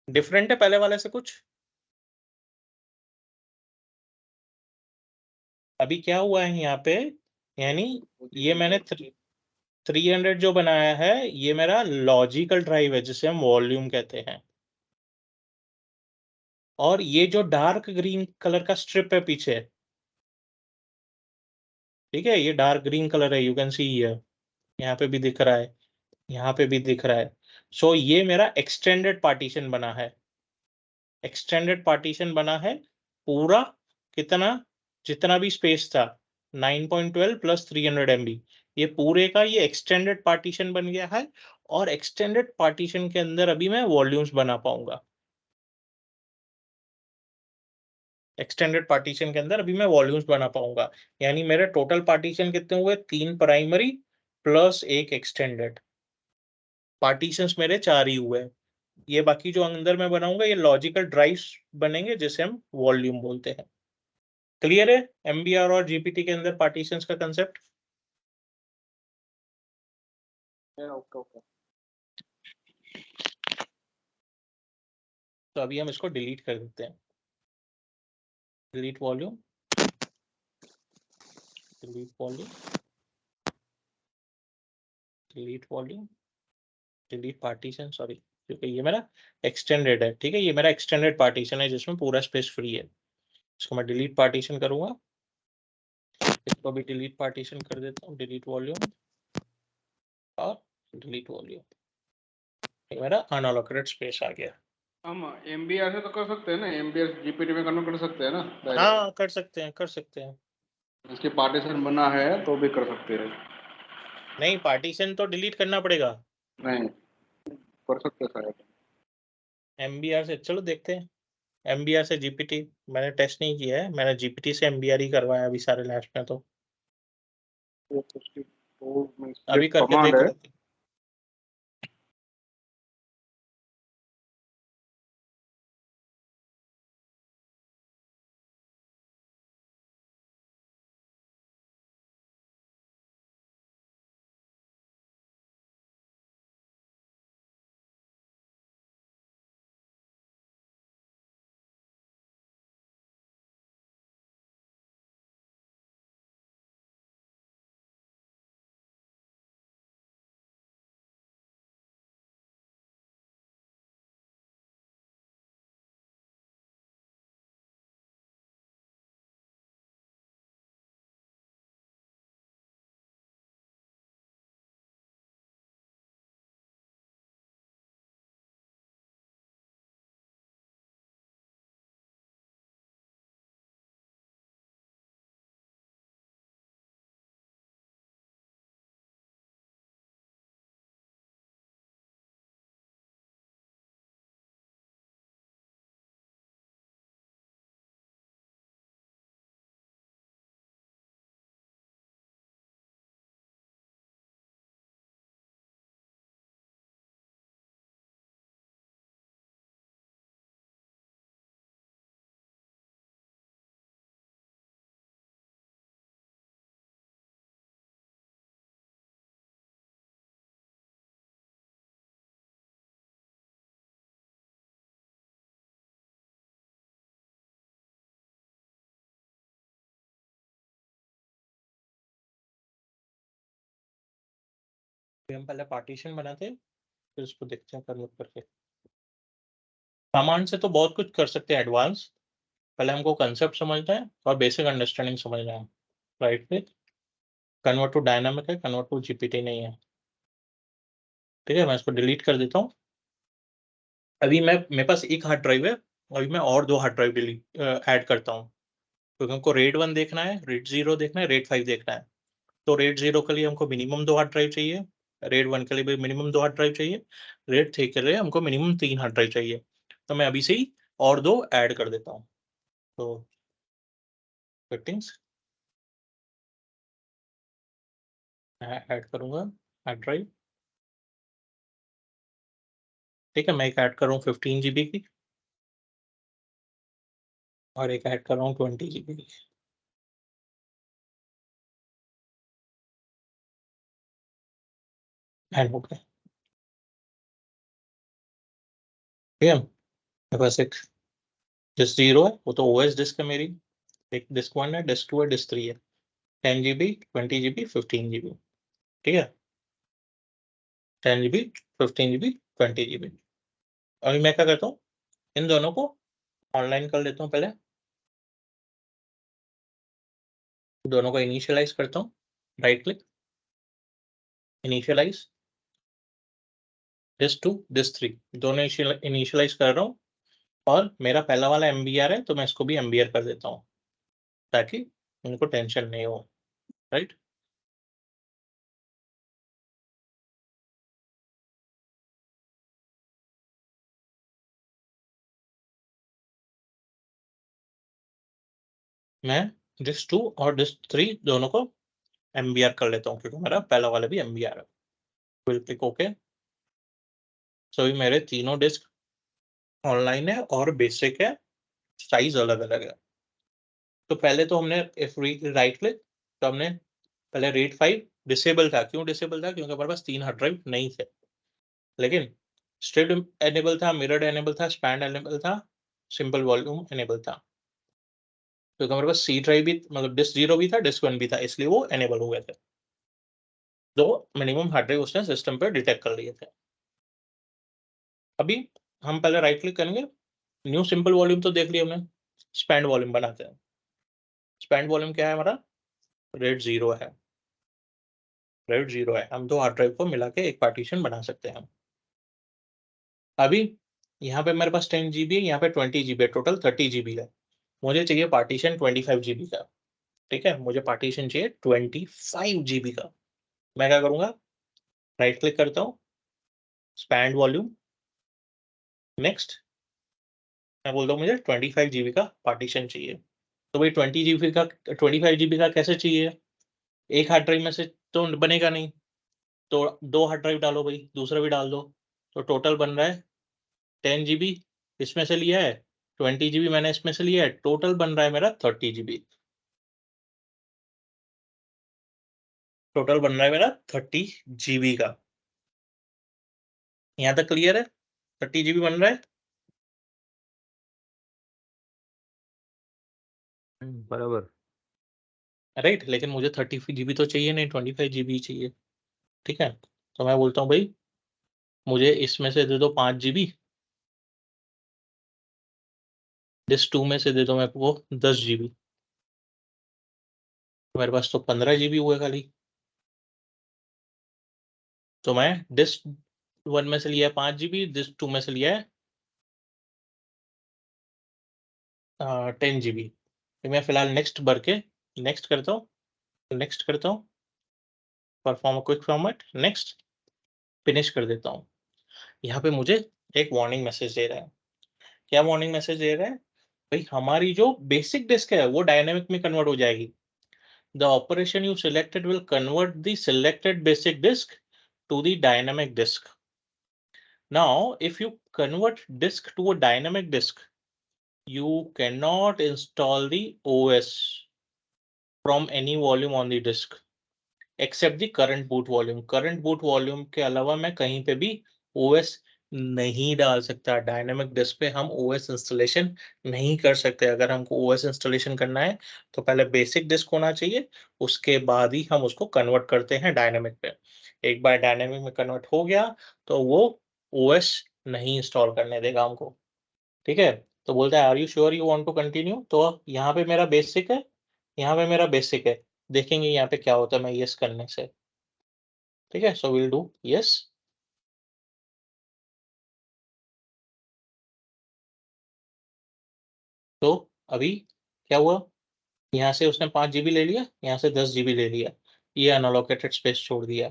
डिफरेंट है पहले वाले से कुछ? अभी क्या हुआ है यहाँ पे, यानी ये मैंने 300 जो बनाया है ये मेरा लॉजिकल ड्राइव है जिसे हम वॉल्यूम कहते हैं। और ये जो डार्क ग्रीन कलर का स्ट्रिप है पीछे, ठीक है, ये डार्क ग्रीन कलर है, यू कैन सी हियर, यहाँ पे भी दिख रहा है, यहाँ पे भी दिख रहा है। सो ये मेरा एक्सटेंडेड पार्टीशन बना है। एक्सटेंडेड पार्टीशन बना है पूरा, कितना, जितना भी स्पेस था 9.12 प्लस 300 MB, ये पूरे का ये एक्सटेंडेड पार्टीशन बन गया है। और एक्सटेंडेड पार्टीशन के अंदर अभी मैं वॉल्यूम्स बना पाऊंगा। एक्सटेंडेड पार्टीशन के अंदर अभी मैं वॉल्यूम्स बना पाऊंगा, यानी मेरे टोटल पार्टीशन कितने हुए, 3 प्राइमरी प्लस 1 एक्सटेंडेड। पार्टीशंस मेरे 4 ही हुए। ये बाकी जो अंदर मैं बनाऊंगा ये लॉजिकल ड्राइव्स बनेंगे जिसे हम वॉल्यूम बोलते हैं। क्लियर है एमबीआर और जीपीटी के अंदर पार्टीशंस का कंसेप्ट? Okay okay. तो अभी हम इसको डिलीट कर देते हैं। Delete volume, delete volume, delete volume, delete partition, sorry, क्योंकि ये मेरा एक्सटेंडेड है। ठीक है, ये मेरा एक्सटेंडेड पार्टीशन है जिसमें पूरा स्पेस फ्री है। इसको मैं डिलीट पार्टीशन करूंगा, इसको भी डिलीट पार्टीशन कर देता हूँ, डिलीट वॉल्यूम और डिलीट वॉल्यूम। ये मेरा अनअलोकेटेड स्पेस आ गया। हम एमबीआर से तो कर सकते हैं ना, एमबीआर जीपीटी में कन्वर्ट कर सकते हैं ना डायरेक्ट। हाँ कर सकते हैं, कर सकते हैं। इसके पार्टीशन बना है तो भी कर सकते हैं। नहीं, पार्टीशन तो डिलीट करना पड़ेगा। नहीं, कर सकते हैं शायद। एमबीआर से चलो देखते हैं। एमबीआर से जीपीटी मैंने टेस्ट नहीं किया है, मैंने जीपीटी से एमबीआर ही करवाया अभी सारे लैब्स में। तो तो उसकी तो अभी करके कमांड देख है। लेते हैं। हम पहले पार्टीशन बनाते हैं, फिर उसको देखते हैं कन्वर्ट करके। कमांड से तो बहुत कुछ कर सकते हैं एडवांस, पहले हमको कंसेप्ट समझना है और बेसिक अंडरस्टैंडिंग समझना है। Right click, convert to dynamic है, कन्वर्ट टू जीपीटी नहीं है। ठीक है, मैं इसको डिलीट कर देता हूँ। अभी मेरे पास एक हार्ड ड्राइव है, अभी मैं और 2 हार्ड ड्राइव डिलीट ऐड करता हूँ, क्योंकि हमको RAID 1 देखना है, RAID 0 देखना है, RAID 5 देखना है। तो RAID 0 के लिए हमको मिनिमम 2 हार्ड ड्राइव चाहिए, RAID 1 के लिए भी मिनिमम 2 हार्ड ड्राइव चाहिए, RAID 3 के लिए हमको मिनिमम 3 हार्ड ड्राइव चाहिए। तो मैं अभी से ही और 2 ऐड कर देता हूँ। तो सेटिंग्स ऐड करूंगा हार्ड ड्राइव। ठीक है, मैं एक ऐड कर रहा हूँ 15 GB की और एक ऐड कर रहा हूँ 20 GB की। ऐड हो गया। ठीक है, मेरे पास एक डिस्क 0 है, वो तो OS डिस्क है मेरी। एक डिस्क 1 है, डिस्क 2 है, डिस्क 3 है। 10 GB, 20 GB, 15 GB। ठीक है, 10 GB, 15 GB, 20 GB। अभी मैं क्या करता हूँ, इन दोनों को ऑनलाइन कर लेता हूँ। पहले दोनों को इनिशियलाइज करता हूँ, right click, initialize, disk 2, disk 3 दोनों इनिशियलाइज कर रहा हूँ। और मेरा पहला वाला MBR है, तो मैं इसको भी MBR कर देता हूँ, ताकि उनको टेंशन नहीं हो। राइट, मैं डिस्क 2 और डिस्क 3 दोनों को MBR कर लेता हूँ, क्योंकि मेरा पहला वाला भी MBR है। Will click okay. सो अभी मेरे तीनों डिस्क ऑनलाइन है और बेसिक है, साइज अलग अलग है। तो पहले तो हमने राइट क्लिक, तो हमने पहले RAID 5 डिसेबल था। क्यों डिसेबल था? क्योंकि हमारे पास 3 हार्ड ड्राइव नहीं थे। लेकिन स्ट्रिप्ड एनेबल था, मिरर्ड एनेबल था, स्पैन एनेबल था, सिंपल वॉल्यूम एनेबल था। क्योंकि हमारे पास C ड्राइव भी, मतलब डिस्क 0 भी था, डिस्क 1 भी था, इसलिए वो एनेबल हो गए थे। तो मिनिमम हार्ड ड्राइव उसने सिस्टम पे डिटेक्ट कर लिए थे। अभी हम पहले राइट क्लिक करेंगे, न्यू सिंपल वॉल्यूम तो देख लिया हमने, स्पैन वॉल्यूम बनाते हैं। स्पैन वॉल्यूम क्या है हमारा? RAID 0 है, RAID 0 है। हम 2 हार्ड ड्राइव को मिला के एक पार्टीशन बना सकते हैं। अभी यहाँ पे मेरे पास 10 GB है, यहाँ पे 20 GB है, टोटल 30 GB है। मुझे चाहिए पार्टीशन 25 GB का। ठीक है, मुझे पार्टीशन चाहिए 25 GB का। मैं क्या करूंगा, राइट क्लिक करता हूँ, स्पैन वॉल्यूम, नेक्स्ट, मैं बोलता हूँ मुझे 25 GB का पार्टीशन चाहिए। तो भाई 25 GB का कैसे चाहिए? एक हार्ड ड्राइव में से तो बनेगा नहीं, तो 2 हार्ड ड्राइव डालो भाई, दूसरा भी डाल दो। तो टोटल बन रहा है 10 GB इसमें से लिया है, 20 GB मैंने इसमें से लिया है, टोटल बन रहा है मेरा 30 GB। टोटल बन रहा है मेरा 30 GB का। यहाँ तक क्लियर है? 30 GB बन रहा है। बराबर। राइट, लेकिन मुझे 30 GB तो चाहिए नहीं, 25 GB चाहिए। ठीक है, तो मैं बोलता हूँ भाई मुझे इसमें से दे दो 5 GB, डिस्क 2 में से दे दो मेरे को 10 GB। मेरे पास तो 15 GB हुए खाली। तो मैं डिस्क 1 में से लिया है 5 GB, डिस्क 2 में से लिया है 10 GB। तो मैं फिलहाल नेक्स्ट भर के नेक्स्ट करता हूँ, नेक्स्ट करता हूँ, perform quick format, next, finish कर देता हूँ। यहाँ पे मुझे एक वार्निंग मैसेज दे रहा है। क्या वार्निंग मैसेज दे रहा है? भाई हमारी जो बेसिक डिस्क है वो डायनेमिक में कन्वर्ट हो जाएगी। The operation you selected will convert the selected basic disk to the dynamic disk. Now, if you convert disk to a dynamic disk, you cannot install the OS from any volume on the disk except the current boot volume. Current boot volume के अलावा मैं कहीं पे भी OS नहीं डाल सकता। Dynamic disc पे हम OS इंस्टॉलेशन नहीं कर सकते। अगर हमको OS इंस्टॉलेशन करना है तो पहले बेसिक डिस्क होना चाहिए, उसके बाद ही हम उसको कन्वर्ट करते हैं डायनेमिक पे। एक बार डायनेमिक में कन्वर्ट हो गया तो वो ओएस नहीं इंस्टॉल करने देगा हमको, ठीक है। तो बोलता है are you sure you want to continue, तो यहाँ पे मेरा बेसिक है, यहाँ पे मेरा बेसिक है, देखेंगे यहाँ पे क्या होता है मैं यस करने से, ठीक है। So will do yes. तो अभी क्या हुआ, यहाँ से उसने 5 GB ले लिया, यहाँ से 10 GB ले लिया, ये अनअलोकेटेड स्पेस छोड़ दिया,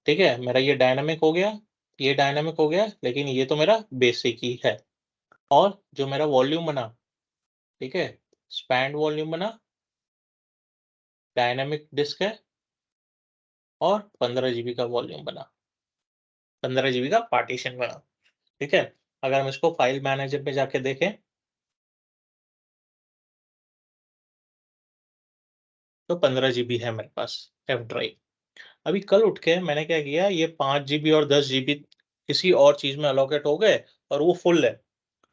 ठीक है। मेरा ये डायनामिक हो गया, ये डायनामिक हो गया, लेकिन ये तो मेरा बेसिक ही है। और जो मेरा वॉल्यूम बना, ठीक है, स्पैंड वॉल्यूम बना, डायनामिक डिस्क है, और 15 GB का वॉल्यूम बना, 15 GB का पार्टीशन बना, ठीक है। अगर हम इसको फाइल मैनेजर पे जाके देखें तो 15 GB है मेरे पास एफ ड्राइव। अभी कल उठ के मैंने क्या किया, ये 5 GB और 10 GB किसी और चीज में अलोकेट हो गए और वो फुल है,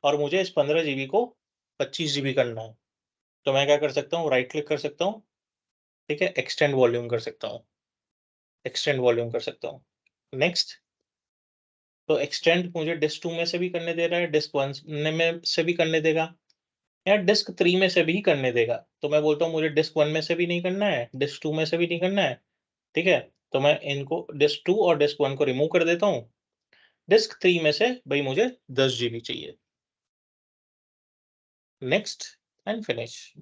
और मुझे इस 15 GB को 25 GB करना है। तो मैं क्या कर सकता हूँ, राइट क्लिक कर सकता हूँ, ठीक है, एक्सटेंड वॉल्यूम कर सकता हूँ, एक्सटेंड वॉल्यूम कर सकता हूँ, नेक्स्ट। तो एक्सटेंड मुझे डिस्क 2 में से भी करने दे रहा है, डिस्क 1 में से भी करने देगा, या डिस्क 3 में से भी करने देगा। तो मैं बोलता हूँ मुझे डिस्क 1 में से भी नहीं करना है, डिस्क 2 में से भी नहीं करना है, ठीक है। तो मैं इनको डिस्क 2 और डिस्क 1 को रिमूव कर देता हूँ। डिस्क 3 में से भाई मुझे 10 GB चाहिए, नेक्स्ट एंड फिनिश।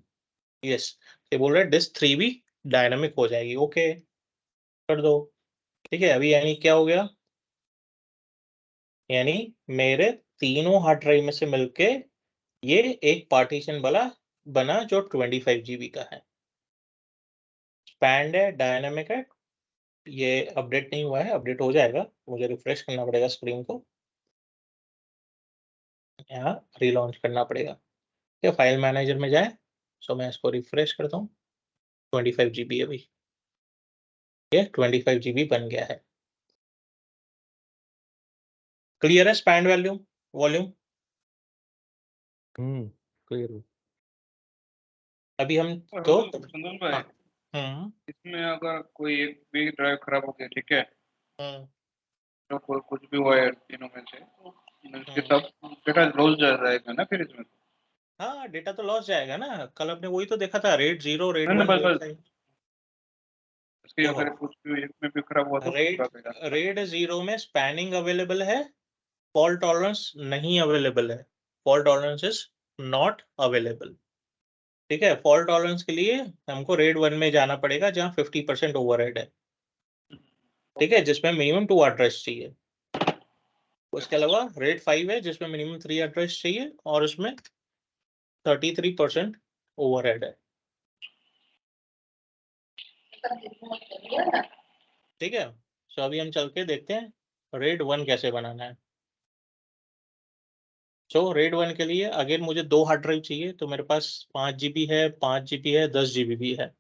यस, ये बोल रहा है डिस्क 3 भी डायनामिक हो जाएगी, ओके कर दो, ठीक है। अभी यानी क्या हो गया, यानी मेरे तीनों हार्ड ड्राइव में से मिलके ये एक पार्टीशन बना जो 25 GB का है, स्पैंड है, डायनामिक है। ये अपडेट नहीं हुआ है, अपडेट हो जाएगा, मुझे रिफ्रेश करना पड़ेगा स्क्रीन को, यहाँ रीलॉन्च करना पड़ेगा, क्या फाइल मैनेजर में जाए। सो मैं इसको रिफ्रेश करता हूँ, 25 GB अभी, ये 25 GB बन गया है। क्लियर है स्पैंड वॉल्यूम वॉल्यूम। क्लियर। अभी हम और तो संदल भाई, हाँ, हम्म इसमें अगर कोई एक भी ड्राइव खराब हो गया, ठीक है, हम्म तो कुछ भी हुआ है तीनों में से, तो इसके हम्म। सब डेटा लॉस जा रहेगा ना फिर इसमें। हाँ, डेटा तो लॉस जाएगा ना, कल अपने वही तो देखा था, रेट 0, रेट नहीं 1, बस रेट बस 5। इसके देखो, अगर कुछ भी एक में भी खराब हुआ तो पूरा रेट डेटा। रेट 0 में स्पैनिंग अवेलेबल है, फॉल्ट टॉलरेंस नहीं अवेलेबल है, fault tolerance is not available, ठीक है। फॉल्ट टॉलरेंस के लिए हमको रेट 1 में जाना पड़ेगा जहाँ 50% ओवरहेड है, ठीक है, जिसमें मिनिमम 2 एड्रेस चाहिए। उसके अलावा रेट 5 है जिसमें मिनिमम 3 एड्रेस चाहिए और उसमें 33% ओवरहेड है, ठीक है। सो अभी हम चल के देखते हैं रेड 1 कैसे बनाना है। सो रेड 1 के लिए अगेन मुझे 2 हार्ड ड्राइव चाहिए, तो मेरे पास 5 GB है, 5 GB है, 10 GB भी है।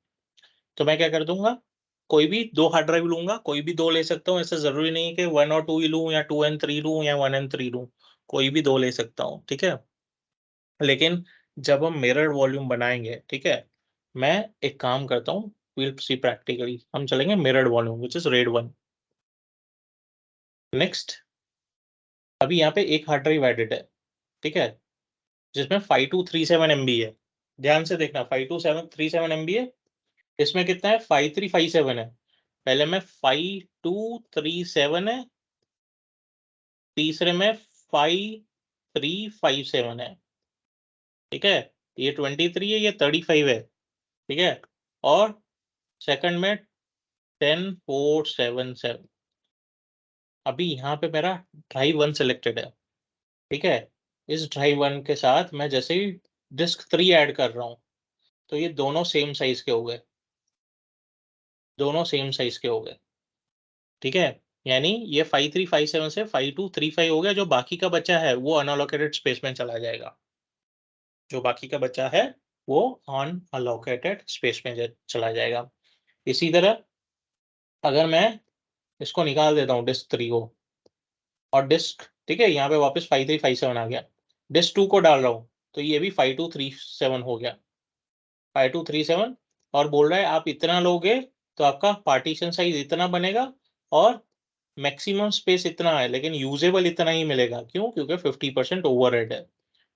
तो मैं क्या कर दूंगा, कोई भी 2 हार्ड ड्राइव लूंगा, कोई भी 2 ले सकता हूँ, ऐसा जरूरी नहीं है कि 1 और 2 ही लूँ या 2 and 3 लूँ या 1 and 3 लूँ, कोई भी 2 ले सकता हूँ, ठीक है। लेकिन जब हम मिरर वॉल्यूम बनाएंगे, ठीक है, मैं एक काम करता हूँ, विल सी प्रैक्टिकली, हम चलेंगे mirror volume which is red 1, next. अभी यहाँ पे एक हार्ड ड्राइव एडिट है, ठीक है, जिसमें 5237 MB है, ध्यान से देखना 5237 MB है, इसमें कितना है 5357 है, पहले में 5237 है, तीसरे में 5357 है, ठीक है, ये 23 है, ये 35 है, ठीक है, और सेकंड में 10477। अभी यहाँ पे मेरा ड्राइव 1 सिलेक्टेड है, ठीक है। इस ड्राइव 1 के साथ मैं जैसे ही डिस्क 3 ऐड कर रहा हूँ तो ये दोनों सेम साइज के हो गए, दोनों सेम साइज के हो गए, ठीक है। यानी ये 5357 से 5235 हो गया, जो बाकी का बच्चा है वो अनअलोकेटेड स्पेस में चला जाएगा, जो बाकी का बच्चा है वो अनअलोकेटेड स्पेस में चला जाएगा। इसी तरह अगर मैं इसको निकाल देता हूँ डिस्क 3 को और डिस्क, ठीक है, यहाँ पे वापस 5357 आ गया, डिस्क 2 को डाल रहा हूँ तो ये भी 5237 हो गया, 5237, और बोल रहा है आप इतना लोगे तो आपका पार्टीशन साइज इतना बनेगा और मैक्सिमम स्पेस इतना है लेकिन यूजेबल इतना ही मिलेगा। क्यों? क्योंकि 50% ओवरहेड है।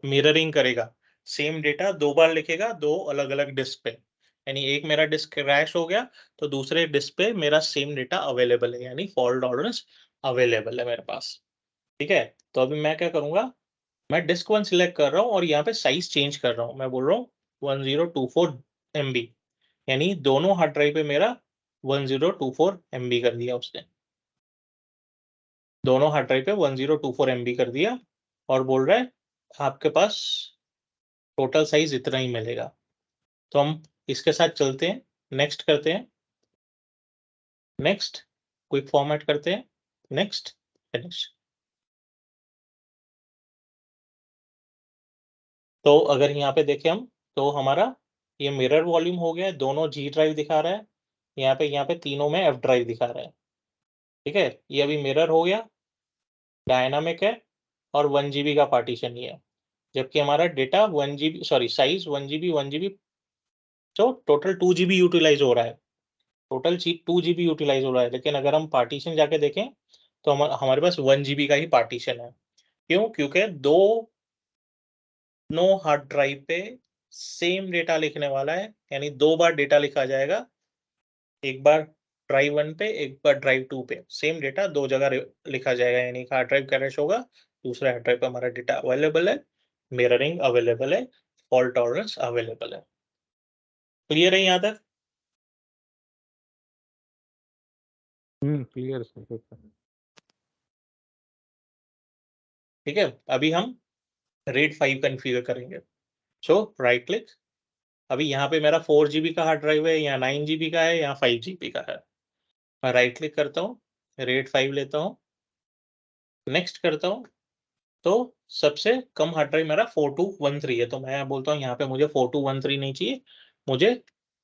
मिररिंग करेगा, सेम डेटा 2 बार लिखेगा 2 अलग अलग डिस्क पे, यानी एक मेरा डिस्क क्रैश हो गया तो दूसरे डिस्क पे मेरा सेम डेटा अवेलेबल है, यानी फॉल्ट टॉलरेंस अवेलेबल है मेरे पास। ठीक है, तो अभी मैं क्या करूंगा, मैं डिस्क 1 सिलेक्ट कर रहा हूँ और यहाँ पे साइज चेंज कर रहा हूँ। मैं बोल रहा हूँ 1024 MB, यानी दोनों हार्ड ड्राइव पे मेरा 1024 MB कर दिया उसने। दोनों हार्ड ड्राइव पे 1024 MB कर दिया और बोल रहा है आपके पास टोटल साइज इतना ही मिलेगा। तो हम इसके साथ चलते हैं, नेक्स्ट करते हैं, नेक्स्ट, क्विक फॉर्मेट करते हैं, नेक्स्ट, फिनिश। तो अगर यहाँ पे देखें हम, तो हमारा ये मिरर वॉल्यूम हो गया है, दोनों G ड्राइव दिखा रहा है, यहाँ पे तीनों में F ड्राइव दिखा रहा है। ठीक है, ये अभी मिरर हो गया, डायनामिक है और 1 GB का पार्टीशन ही है, जबकि हमारा data 1 GB, sorry size 1 GB, तो टोटल 2 GB यूटिलाइज हो रहा है, टोटल 2 GB यूटिलाइज हो रहा है। लेकिन अगर हम पार्टीशन जाके देखें तो हमारे पास 1 GB का ही पार्टीशन है। क्यों? क्योंकि नो हार्ड ड्राइव पे सेम डेटा लिखने वाला है, यानी 2 बार डेटा लिखा जाएगा, एक बार ड्राइव 1 पे, एक बार ड्राइव 2 पे, सेम डेटा 2 जगह लिखा जाएगा, यानी हार्ड ड्राइव क्रैश होगा, दूसरे हार्ड ड्राइव पे हमारा डेटा अवेलेबल है, मिररिंग अवेलेबल है, फॉल्ट टॉलरेंस अवेलेबल है। क्लियर है यहाँ तक? Clear sir. ठीक है, अभी हम RAID 5 कन्फिगर करेंगे। सो राइट क्लिक, अभी यहाँ पे मेरा 4 GB का हार्ड ड्राइव है, यहाँ 9 GB का है, यहाँ 5 GB का है। मैं राइट क्लिक करता हूँ, RAID 5 लेता हूँ, नेक्स्ट करता हूँ, तो सबसे कम हार्ड ड्राइव मेरा 4213 है, तो मैं बोलता हूँ यहाँ पे मुझे 4213 नहीं चाहिए, मुझे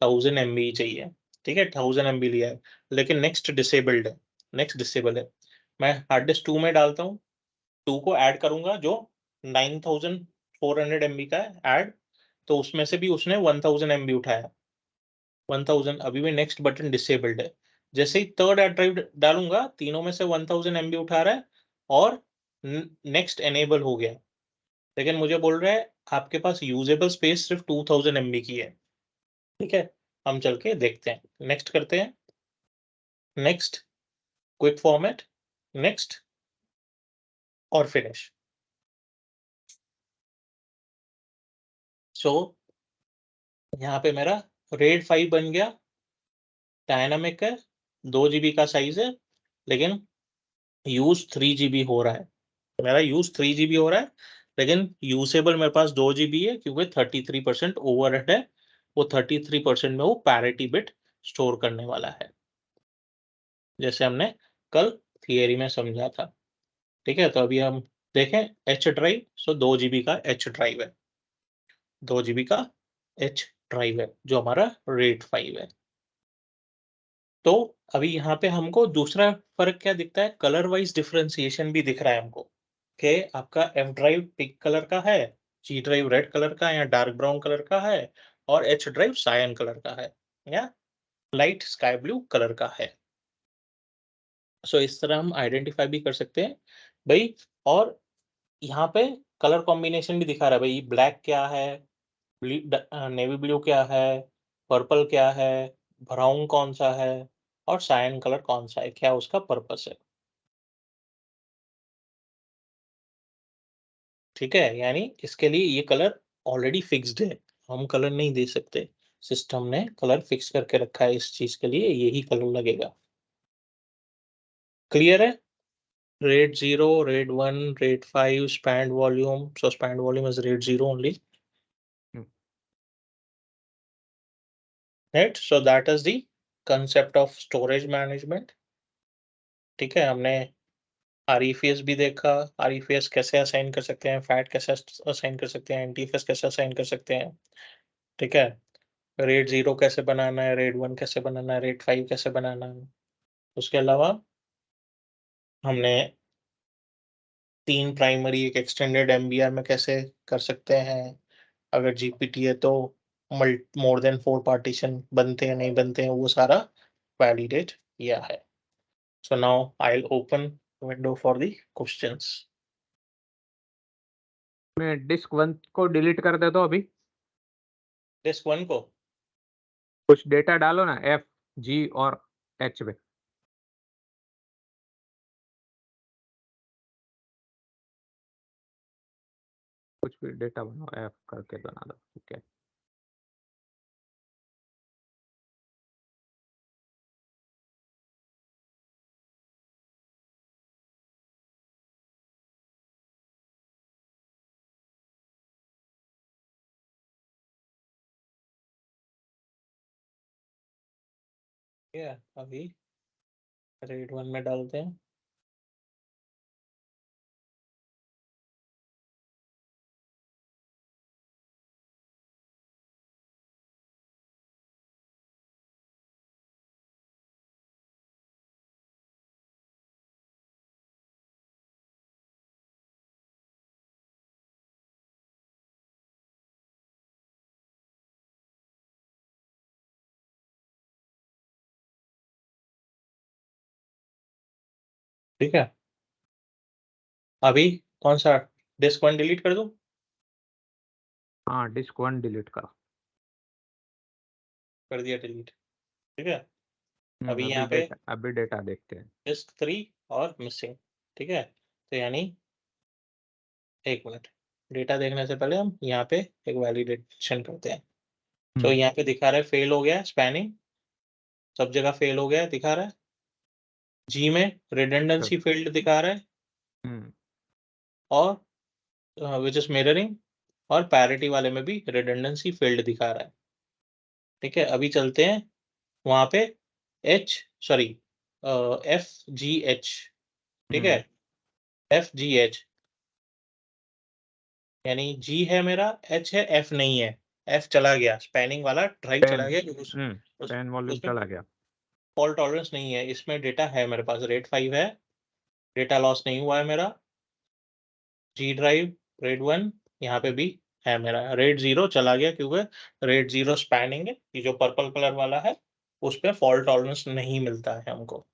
1000 MB ही चाहिए। ठीक है, 1000 MB लिया है, लेकिन नेक्स्ट डिसेबल्ड है, नेक्स्ट डिसेबल है। मैं हार्ड डिस्क 2 में डालता हूँ, 2 को ऐड करूंगा जो 9400 MB का है ऐड, तो उसमें से भी उसने 1000 MB उठाया, 1000, अभी भी नेक्स्ट बटन डिसेबल्ड है। जैसे ही थर्ड हार्ड ड्राइव डालूंगा, तीनों में से 1000 MB उठा रहा है और नेक्स्ट एनेबल हो गया, लेकिन मुझे बोल रहा है आपके पास यूजेबल स्पेस सिर्फ 2000 MB की है। ठीक है, हम चल के देखते हैं, नेक्स्ट करते हैं, नेक्स्ट, क्विक फॉर्मेट, नेक्स्ट और फिनिश। सो यहाँ पे मेरा RAID 5 बन गया, डायनामिक है, 2 GB का साइज है, लेकिन यूज 3 GB हो रहा है, मेरा यूज 3 GB हो रहा है, लेकिन यूजेबल मेरे पास 2 GB है, क्योंकि 33% ओवरहेड है, वो 33% में वो पैरिटी बिट स्टोर करने वाला है, जैसे हमने कल थियरी में समझा था। ठीक है, तो अभी हम देखें H ड्राइव, सो 2 GB का H ड्राइव है, 2 GB का H ड्राइव है, जो हमारा RAID 5 है। तो अभी यहाँ पे हमको दूसरा फर्क क्या दिखता है, कलर वाइज डिफरेंशिएशन भी दिख रहा है हमको, कि आपका F ड्राइव पिंक कलर का है, G ड्राइव रेड कलर का या डार्क ब्राउन कलर का है, और H ड्राइव सायन कलर का है या लाइट स्काई ब्लू कलर का है। सो इस तरह हम आइडेंटिफाई भी कर सकते हैं भाई। और यहाँ पे कलर कॉम्बिनेशन भी दिखा रहा है भाई, ब्लैक क्या है, नेवी ब्लू क्या है, पर्पल क्या है, ब्राउन कौन सा है, और सायन कलर कौन सा है, क्या उसका पर्पस है। ठीक है, यानी इसके लिए ये कलर ऑलरेडी फिक्स्ड है, हम कलर नहीं दे सकते, सिस्टम ने कलर फिक्स करके रखा है इस चीज के लिए, यही कलर लगेगा। क्लियर है? RAID 0, RAID 1, RAID 5, spanned volume, so spanned volume is RAID 0 only, right? So that is the concept of storage management. ठीक है, हमने REFS भी देखा, REFS कैसे असाइन कर सकते हैं, फैट कैसे असाइन कर सकते हैं, NTFS कैसे असाइन कर सकते हैं। ठीक है, RAID 0 कैसे बनाना है, RAID 1 कैसे बनाना है, RAID 5 कैसे बनाना है। उसके अलावा हमने 3 प्राइमरी एक एक्सटेंडेड MBR में कैसे कर सकते हैं, अगर GPT है तो मोर देन 4 पार्टीशन बनते हैं नहीं बनते हैं, वो सारा वैलिडेट किया है। So now I'll open window for the questions. मैं डिस्क 1 को डिलीट कर देता हूँ अभी। Disk 1 को कुछ डेटा डालो ना F, G और H पे। कुछ भी डेटा बनाओ, F करके बना दो, ठीक है। अभी RAID 1 में डालते हैं। ठीक है, अभी कौन सा डिस्क 1 डिलीट कर दूं? हाँ, डिस्क 1 डिलीट करो। कर दिया डिलीट। ठीक है, अभी यहाँ पे अभी डेटा देखते हैं। डिस्क 3 और मिसिंग। ठीक है, तो यानी एक मिनट, डेटा देखने से पहले हम यहाँ पे एक वैलिडेशन करते हैं। तो यहाँ पे दिखा रहा है फेल हो गया, स्पैनिंग सब जगह फेल हो गया दिखा रहा है। जी में रिडंडेंसी फील्ड दिखा रहा है, और विच इज मिररिंग, और पैरिटी वाले में भी रिडंडेंसी फील्ड दिखा रहा है। ठीक है, अभी चलते हैं वहां पे FGH। ठीक है, FGH यानी G है मेरा, H है, F नहीं है। F चला गया, स्पैनिंग वाला ड्राइव चला गया, स्पैन वॉल्यूम चला गया। फॉल्ट टॉलरेंस नहीं है, इसमें डेटा है मेरे पास, RAID 5 है, डेटा लॉस नहीं हुआ है मेरा। G ड्राइव RAID 1 यहाँ पे भी है मेरा। RAID 0 चला गया क्योंकि RAID 0 स्पैनिंग है, ये जो पर्पल कलर वाला है उस पे फॉल्ट टॉलरेंस नहीं मिलता है हमको।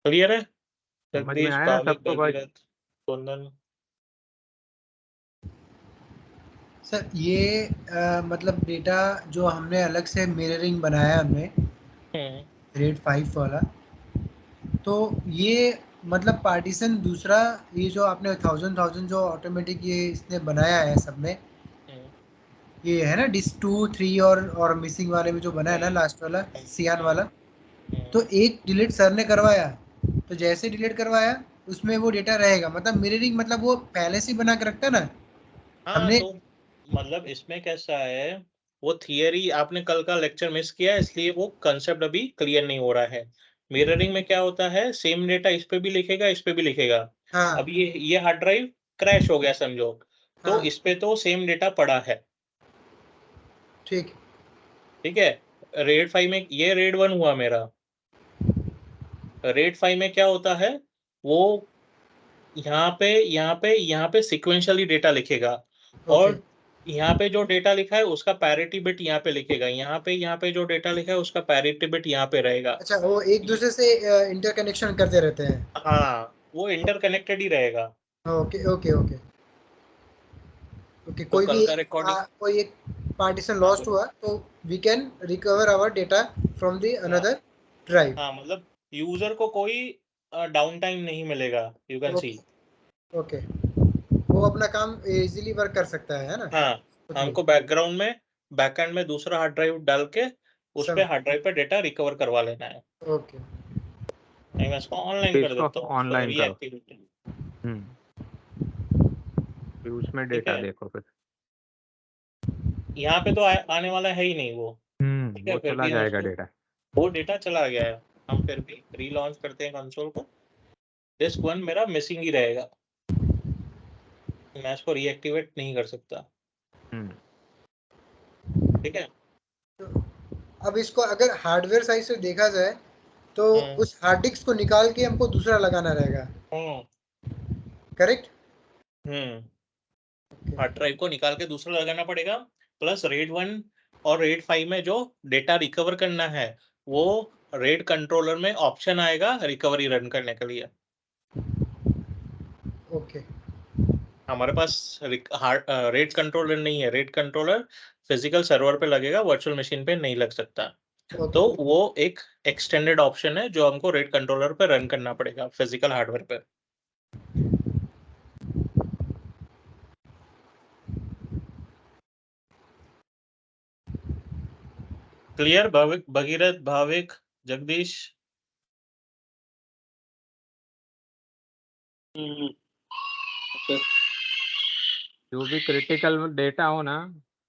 क्लियर है? समझ में आया सबको भाई? कुंदन सर ये मतलब डेटा जो हमने अलग से मिररिंग बनाया हमने RAID 5 वाला, तो ये मतलब पार्टीशन दूसरा, ये जो आपने 1000 जो ऑटोमेटिक ये इसने बनाया है सब में, ये है ना डिस्क 2, 3 और मिसिंग वाले में जो बना है ना लास्ट वाला सियान वाला, तो एक डिलीट सर ने करवाया, तो जैसे डिलीट करवाया उसमें वो डेटा रहेगा, मतलब मिररिंग, मतलब वो पहले से बना के रखता ना। हाँ, हमने तो मतलब इसमें कैसा है, वो थियरी आपने कल का लेक्चर मिस किया है, इसलिए वो कंसेप्ट अभी क्लियर नहीं हो रहा है। मिररिंग में क्या होता है, सेम डेटा इस पे भी लिखेगा, इस पे भी लिखेगा। हाँ अब ये हार्ड ड्राइव क्रैश हो गया समझो, तो हाँ इस पे तो सेम डेटा पड़ा है। ठीक ठीक है, RAID 5 में ये RAID 1 हुआ मेरा। RAID 5 में क्या होता है, वो यहाँ पे सिक्वेंशियली डेटा लिखेगा, और यहाँ पे जो डेटा लिखा है उसका पैरिटी बिट यहाँ पे लिखेगा, यहाँ पे जो डेटा लिखा है उसका पैरिटी बिट यहाँ पे रहेगा। अच्छा, वो एक दूसरे से इंटरकनेक्शन करते रहते हैं। हाँ, वो इंटरकनेक्टेड ही रहेगा। ओके ओके ओके ओके, तो कोई कल भी का रिकॉर्डिंग, कोई एक पार्टीशन लॉस्ट हुआ तो we can recover our data from the another drive. हाँ मतलब यूजर को कोई डाउन टाइम नहीं मिलेगा, यू कैन सी। ओके, वो अपना काम इजीली वर्क कर सकता है ना। हाँ, हमको बैकग्राउंड में बैकएंड में दूसरा हार्ड ड्राइव डाल के उस पे हार्ड ड्राइव पे डेटा रिकवर करवा लेना है। ओके, नहीं, मैं इसको ऑनलाइन कर देता हूँ, ऑनलाइन करो। रीएक्टिवेट। फिर उसमें डेटा देखो फिर। यहाँ पे तो आने वाला है ही नहीं वो। ठीक है, वो फिर चला भी हम जाएगा उसको, डेटा। वो डेटा चला गया है, हम फिर भी रीलॉन्च करते हैं कंसोल को। डिस्क 1 मेरा मिसिंग ही रहेगा, मैं इसको रीएक्टिवेट नहीं कर सकता। ठीक है, अब इसको अगर हार्डवेयर साइड से देखा जाए तो उस हार्ड डिस्क को निकाल के हमको दूसरा लगाना रहेगा, करेक्ट? हार्ड ड्राइव को निकाल के दूसरा लगाना पड़ेगा, प्लस RAID 1 और RAID 5 में जो डेटा रिकवर करना है वो रेड कंट्रोलर में ऑप्शन आएगा रिकवरी रन करने के लिए। ओके हमारे पास रेड कंट्रोलर नहीं है, रेड कंट्रोलर फिजिकल सर्वर पे लगेगा, वर्चुअल मशीन पे नहीं लग सकता। तो ओके वो एक एक्सटेंडेड ऑप्शन है जो हमको रेड कंट्रोलर पे रन करना पड़ेगा फिजिकल हार्डवेयर पे। क्लियर भाविक, भगीरथ, भाविक, जगदीश? जो भी क्रिटिकल डेटा हो ना,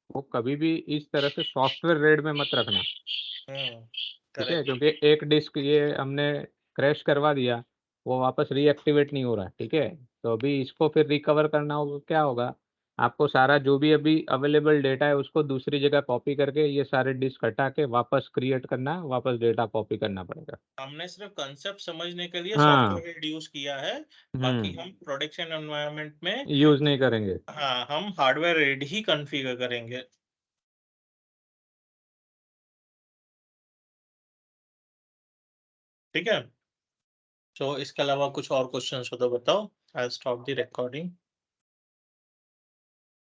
वो कभी भी इस तरह से सॉफ्टवेयर रेड में मत रखना, ठीक है? करेक्ट। क्योंकि एक डिस्क ये हमने क्रैश करवा दिया, वो वापस रीएक्टिवेट नहीं हो रहा, ठीक है? तो अभी इसको फिर रिकवर करना होगा, क्या होगा, आपको सारा जो भी अभी अवेलेबल डेटा है उसको दूसरी जगह कॉपी करके ये सारे डिस्क हटा के वापस क्रिएट करना, वापस डेटा कॉपी करना पड़ेगा। हमने सिर्फ कंसेप्ट समझने के लिए हाँ। सॉफ्टवेयर यूज किया है, बाकी हम प्रोडक्शन एनवायरनमेंट में यूज नहीं करेंगे। हाँ हम हार्डवेयर रेड ही कॉन्फ़िगर करेंगे। ठीक है, तो इसके अलावा कुछ और क्वेश्चंस हो तो बताओ। I stop the recording.